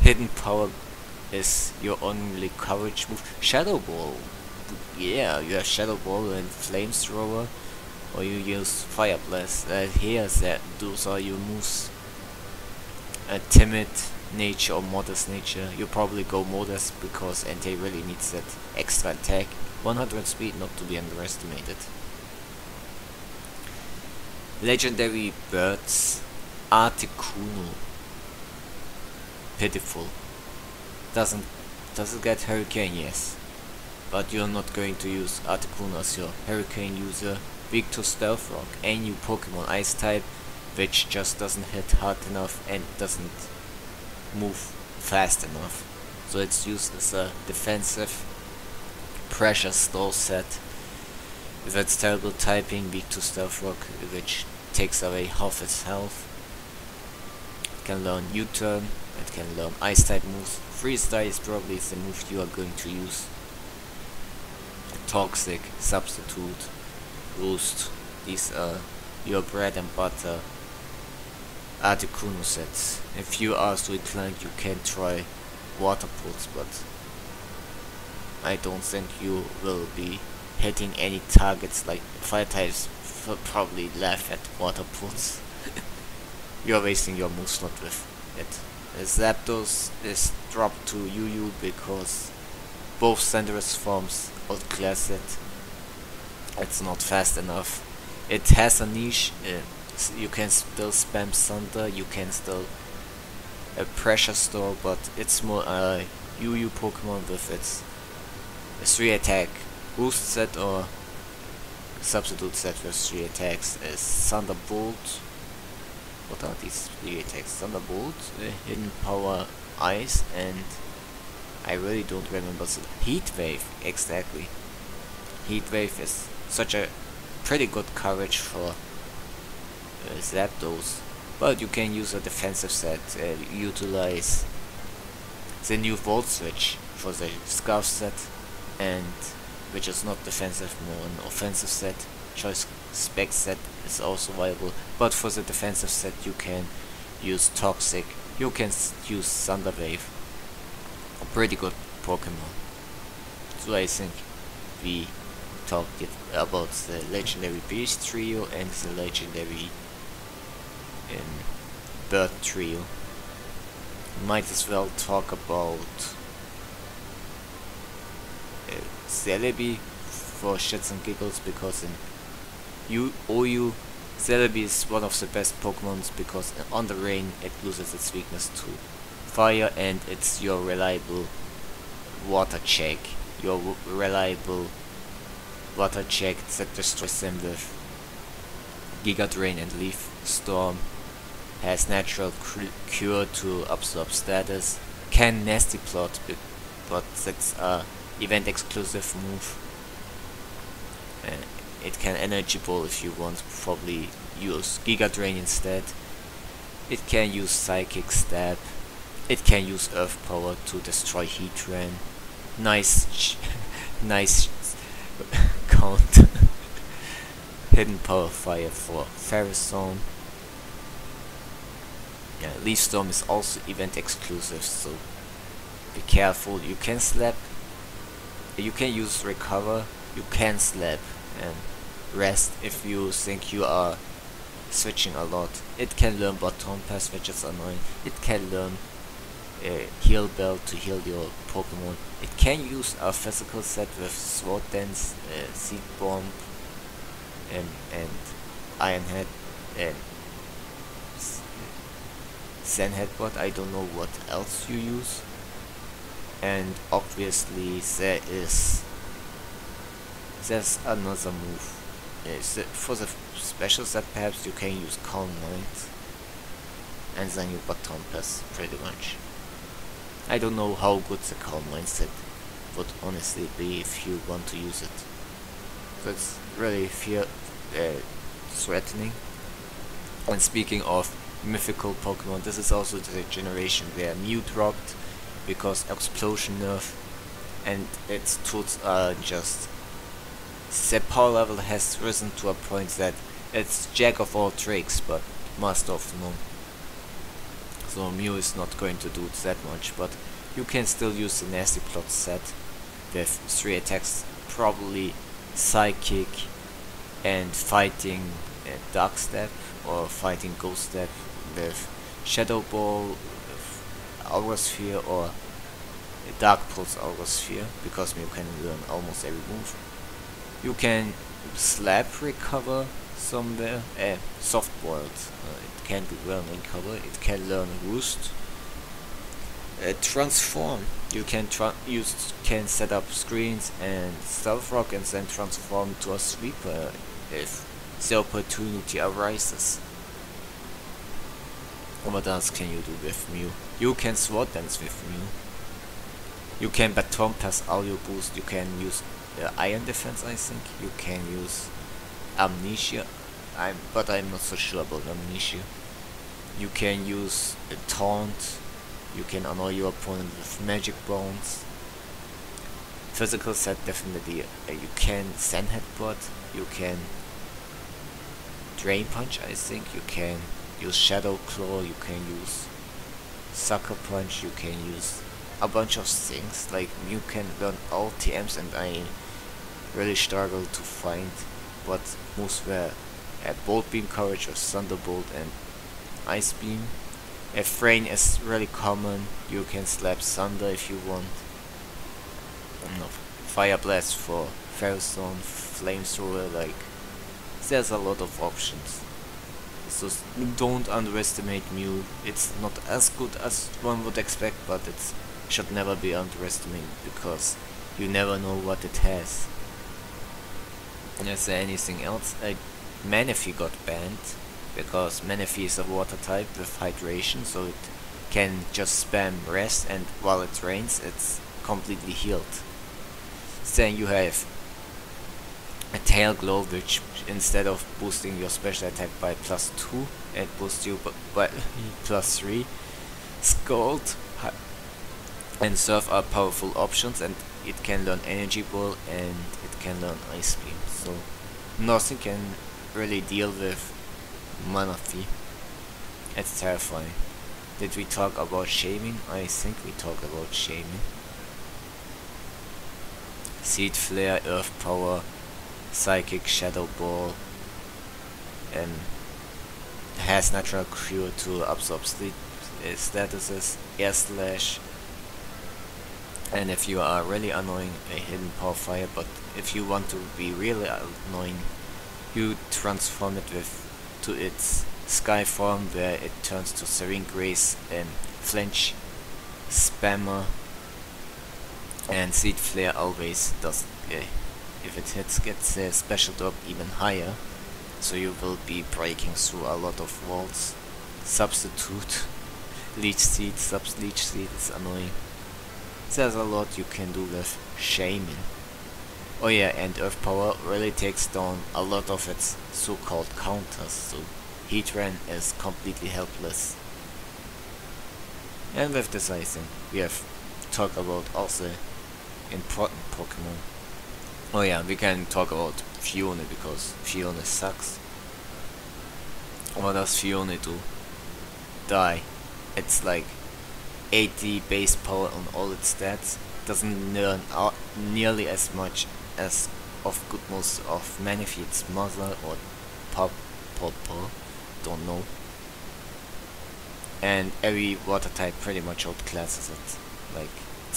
Hidden Power is your only coverage move? Shadow Ball. Yeah, you have Shadow Ball and Flamethrower, or you use Fire Blast. Those are your moves. Timid nature or modest nature. You probably go modest because Entei really needs that extra attack. 100 speed, not to be underestimated. Legendary birds. Articuno. Pitiful. Doesn't get Hurricane, yes. But you're not going to use Articuno as your Hurricane user. Weak to Stealth Rock, a new Pokemon Ice type, which just doesn't hit hard enough and doesn't move fast enough. So it's used as a defensive pressure stall set with its terrible typing, weak to Stealth Rock, which takes away half its health. It can learn U-turn, it can learn Ice type moves. Freeze Dye is probably the move you are going to use. Toxic, Substitute, Roost, these are your bread and butter Articuno sets. If you are so inclined, you can try Water Pulse, but I don't think you will be hitting any targets. Like fire types will probably laugh at Water Pulse. You're wasting your move slot with it. Zapdos is dropped to UU because both Cinderace forms outclass it. It's not fast enough. It has a niche, you can still spam Thunder, you can still Pressure Store, but it's more a UU Pokemon with its 3 attack boost set or substitute set with 3 attacks is Thunderbolt. What are these 3 attacks? Thunderbolt, Hidden Power, Ice, and I really don't remember the Heat Wave exactly. Heat Wave is such a pretty good coverage for Zapdos, but you can use a defensive set, utilize the new Volt Switch for the Scarf set, and which is not defensive, more an offensive set. Choice Spec set is also viable, but for the defensive set you can use Toxic, you can use Thunder Wave. A pretty good Pokemon. So I think we talked about the legendary Beast Trio and the legendary Bird Trio. Might as well talk about Celebi for shits and giggles, because in OU Celebi is one of the best Pokemons because on the rain it loses its weakness to fire, and it's your reliable water check. Your reliable water check that destroys them with Giga Drain and Leaf Storm. Has natural cure to absorb status. Can Nasty Plot, but that's a event exclusive move. It can Energy Ball if you want, probably use Giga Drain instead. It can use Psychic Stab. It can use Earth Power to destroy Heatran. Nice count. Hidden Power Fire for Virizion. Yeah, Leaf Storm is also event exclusive, so be careful. You can slap. You can use Recover. You can slap and rest if you think you are switching a lot. It can learn Baton Pass, which is annoying. It can learn Heal Bell to heal your Pokemon. It can use a physical set with Sword Dance, Seed Bomb, and Iron Head, and Zen Headbutt. I don't know what else you use. And obviously there's another move. For the special set perhaps you can use Calm Mind, and then you Baton Pass pretty much. I don't know how good the Calm Mind set would honestly be if you want to use it. That's really threatening. And speaking of mythical Pokemon, this is also the generation where Mew dropped because Explosion nerf, and its tools are just, the power level has risen to a point that it's jack of all tricks but master of none. So Mew is not going to do that much, but you can still use the Nasty Plot set with 3 attacks, probably Psychic and fighting Dark Step or fighting Ghost Step with Shadow Ball, with Aura Sphere or Dark Pulse Aura Sphere, because Mew can learn almost every move. You can Slap Recover somewhere, Soft Boiled, it can learn Recover, it can learn Roost. Transform, you can can set up screens and Stealth Rock and then transform to a Sweeper if the opportunity arises. What else can you do with Mew? You can Sword Dance with Mew. You can Baton Pass Audio Boost, you can use Iron Defense, I think. You can use Amnesia, but I'm not so sure about Amnesia. You can use Taunt, you can annoy your opponent with Magic Bones. Physical set definitely, you can Zen Headbutt, you can Drain Punch, I think. You can use Shadow Claw, you can use Sucker Punch, you can use a bunch of things. Like you can learn all TMs, and I really struggle to find what moves were Bolt Beam Courage or Thunderbolt and Ice Beam. Rain is really common, you can slap Thunder if you want. No, Fire Blast for Virizion, Flamethrower, like there's a lot of options. So don't underestimate Mew. It's not as good as one would expect, but it should never be underestimated because you never know what it has. Is there anything else? Manaphy got banned because Manaphy is a water type with hydration, so it can just spam rest, and while it rains it's completely healed. Then you have a Tail Glow, which instead of boosting your special attack by +2, it boosts you by +3. Scald and Surf are powerful options, and it can learn Energy Ball and it can learn Ice Beam, so nothing can really deal with Manaphy. It's terrifying. Did we talk about Shaming? I think we talked about Shaming. Seed Flare, Earth Power, Psychic, Shadow Ball, and has Natural Cure to absorb sleep statuses, Air Slash, and if you are really annoying, a Hidden Power Fire, but if you want to be really annoying, you transform it to its Sky form, where it turns to Serene Grace and Flinch, Spammer, and Seed Flare always does, if it hits, gets a special drop even higher, so you will be breaking through a lot of walls. Substitute, Leech Seed, Leech Seed is annoying. There's a lot you can do with Shaming. Oh yeah, and Earth Power really takes down a lot of its so-called counters, so Heatran is completely helpless. And with this, I think we have talked about also important Pokemon. Oh yeah, we can talk about Fiona because Fiona sucks. What does Fiona do? Die. It's like 80 base power on all its stats. Doesn't learn nearly as much as of goodness of Manaphy, its mother, or Papa, don't know. And every water type pretty much outclasses it. Like,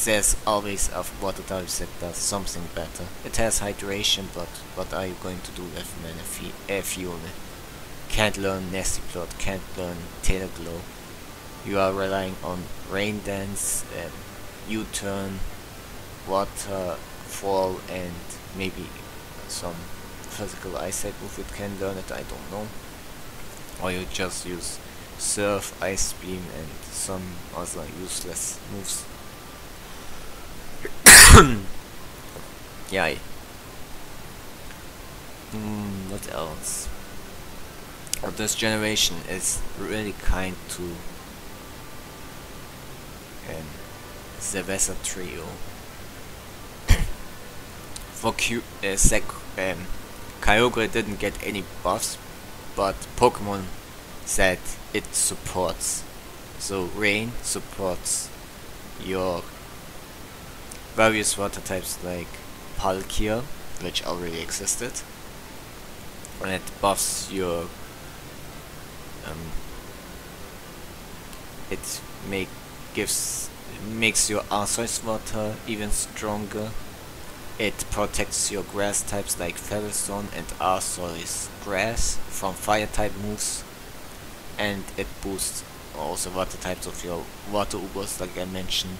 there's always a water type that does something better. It has hydration, but what are you going to do with Manaphy? Fiona can't learn Nasty Plot, can't learn Tail Glow. You are relying on Rain Dance, U-Turn, Waterfall, and maybe some physical eyesight move it can learn it, I don't know. Or you just use Surf, Ice Beam, and some other useless moves. Yeah. What else? This generation is really kind to the Weather Trio. For Kyogre didn't get any buffs, but Pokemon said it supports. So Rain supports your various water types like Palkia, which already existed, and it buffs your it makes your Arceus water even stronger. It protects your grass types like Virizion and Arceus grass from fire type moves, and it boosts also water types of your water Ubers, like I mentioned.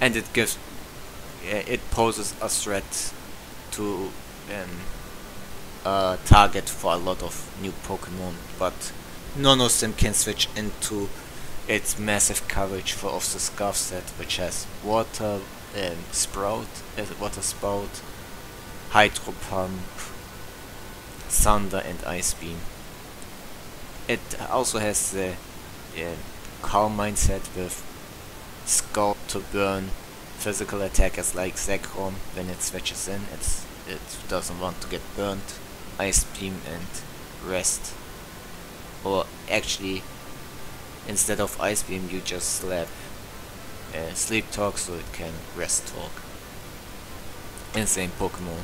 And it gives it poses a threat to target for a lot of new Pokemon, but none of them can switch into its massive coverage of the Scarf set, which has Water Spout, Hydro Pump, Thunder, and Ice Beam. It also has the Calm mindset with Scald to burn physical attackers like Zekrom. When it switches in, it doesn't want to get burnt. Ice Beam and Rest. Or actually, instead of Ice Beam, you just slap Sleep Talk so it can Rest Talk. Insane Pokemon.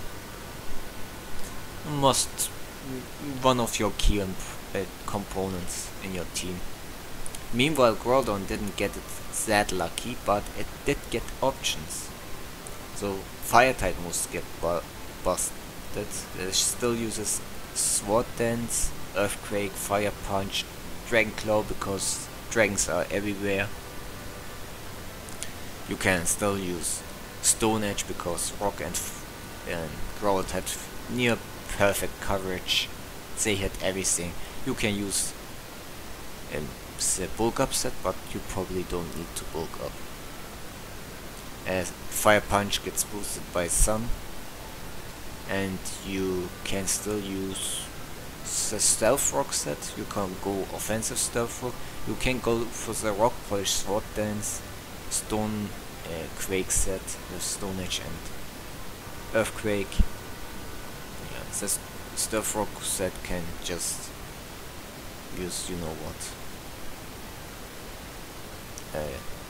One of your key components in your team. Meanwhile, Groudon didn't get it that lucky, but it did get options. So Fire type moves get busted. It still uses Sword Dance, Earthquake, Fire Punch, Dragon Claw because dragons are everywhere. You can still use Stone Edge because Rock and Growlithe had near perfect coverage. They had everything. You can use the bulk up set, but you probably don't need to bulk up. As Fire Punch gets boosted by Sun, and you can still use the Stealth Rock set. You can go offensive Stealth Rock. You can go for the Rock Polish Sword Dance, Stone Quake set with Stone Edge and Earthquake. Yeah, this Stealth Rock set can just use you know what.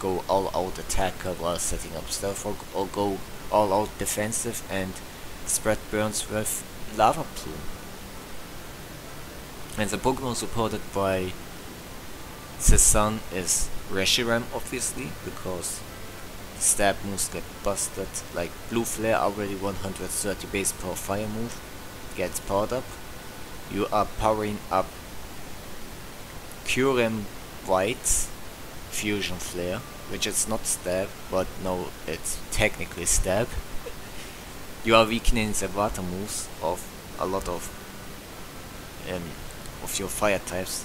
Go all out attacker while setting up Stealth Rock, or go all out defensive and spread burns with Lava Plume. And the Pokemon supported by the Sun is Reshiram, obviously, because stab moves get busted, like Blue Flare, already 130 base power fire move, gets powered up. You are powering up Kyurem White's Fusion Flare, which is not stab, but no, it's technically stab. You are weakening the water moves of a lot of your fire types.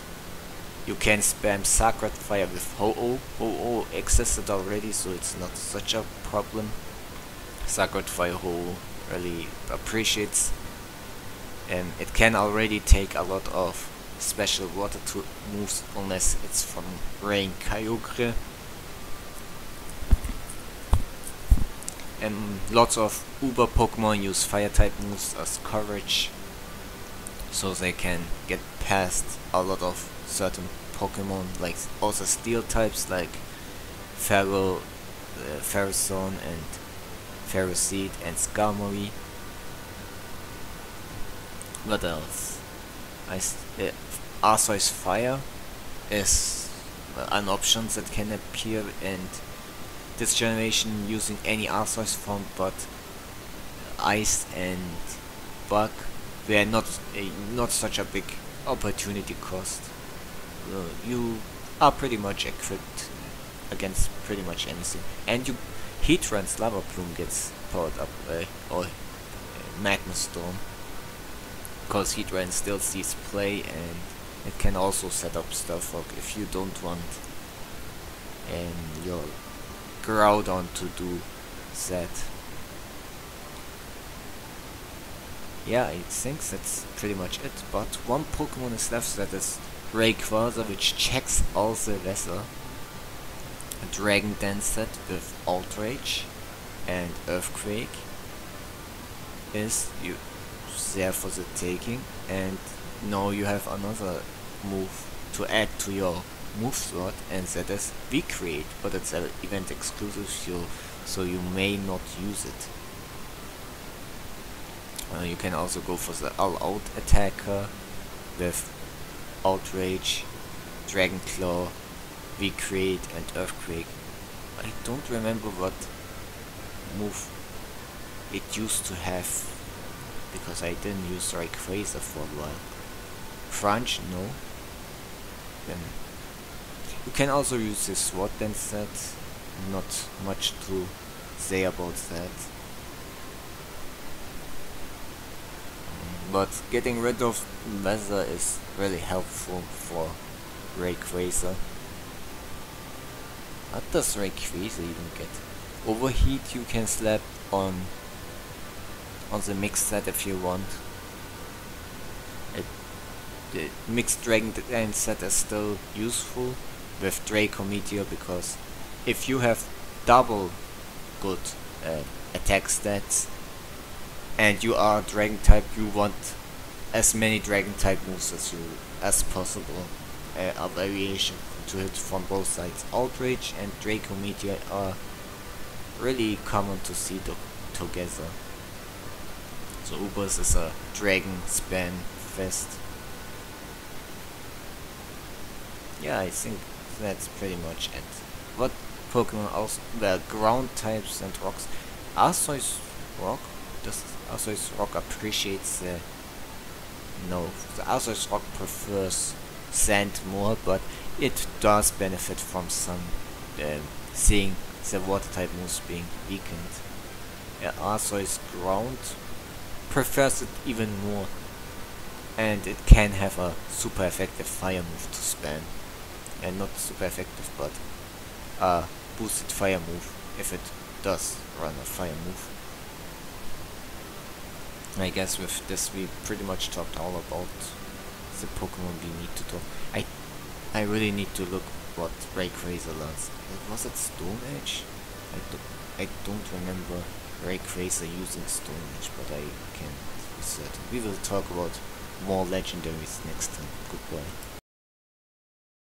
You can spam Sacred Fire with Ho-Oh. Ho-Oh existed already, so it's not such a problem. Sacred Fire Ho-Oh really appreciates. It can already take a lot of special water moves, unless it's from Rain Kyogre. Lots of Uber Pokemon use fire type moves as coverage, so they can get past a lot of certain Pokemon, like also steel types like Pharaoh, Virizion and Ferroseed and Skarmory. What else? Arceus Fire is an option that can appear in this generation using any Arceus form, but Ice and Bug were not such a big opportunity cost. You are pretty much equipped against pretty much anything, and you Heatran's Lava Plume gets powered up by Magnezone, because Heatran still sees play, and it can also set up Stealth Rock if you don't want your Groudon to do that. Yeah, I think that's pretty much it, but one Pokemon is left, that is Rayquaza, which checks all the weather. A Dragon Dance set with Outrage and Earthquake is there for the taking, and now you have another move to add to your move slot, and that is V-Create, but it's an event exclusive, so you may not use it. You can also go for the all-out attacker with Outrage, Dragon Claw, V-Create and Earthquake. I don't remember what move it used to have, because I didn't use Rayquaza for a while. Crunch, no. Then you can also use this Sword Dance set, not much to say about that. But getting rid of weather is really helpful for Rayquaza. What does Rayquaza even get? Overheat you can slap on the mixed set if you want. The mixed Dragon Dance set is still useful with Draco Meteor, because if you have double good attack stats and you are Dragon type, you want as many Dragon type moves as possible. A variation to hit from both sides. Outrage and Draco Meteor are really common to see together. So Ubers is a Dragon Spam Fest. Yeah, I think that's pretty much it. What Pokemon also, well, ground types and rocks. Arceus Rock? Does Arceus Rock appreciates the No, the other rock prefers sand more, but it does benefit from some seeing the water type moves being weakened. Arceus ground prefers it even more, and it can have a super effective fire move to spam. And not super effective, but a boosted fire move if it does run a fire move. I guess with this we pretty much talked all about the Pokemon we need to talk. I really need to look what Rayquaza does. Was it Stone Edge? I don't remember Rayquaza using Stone Edge, but I can be certain. We will talk about more legendaries next time. Goodbye.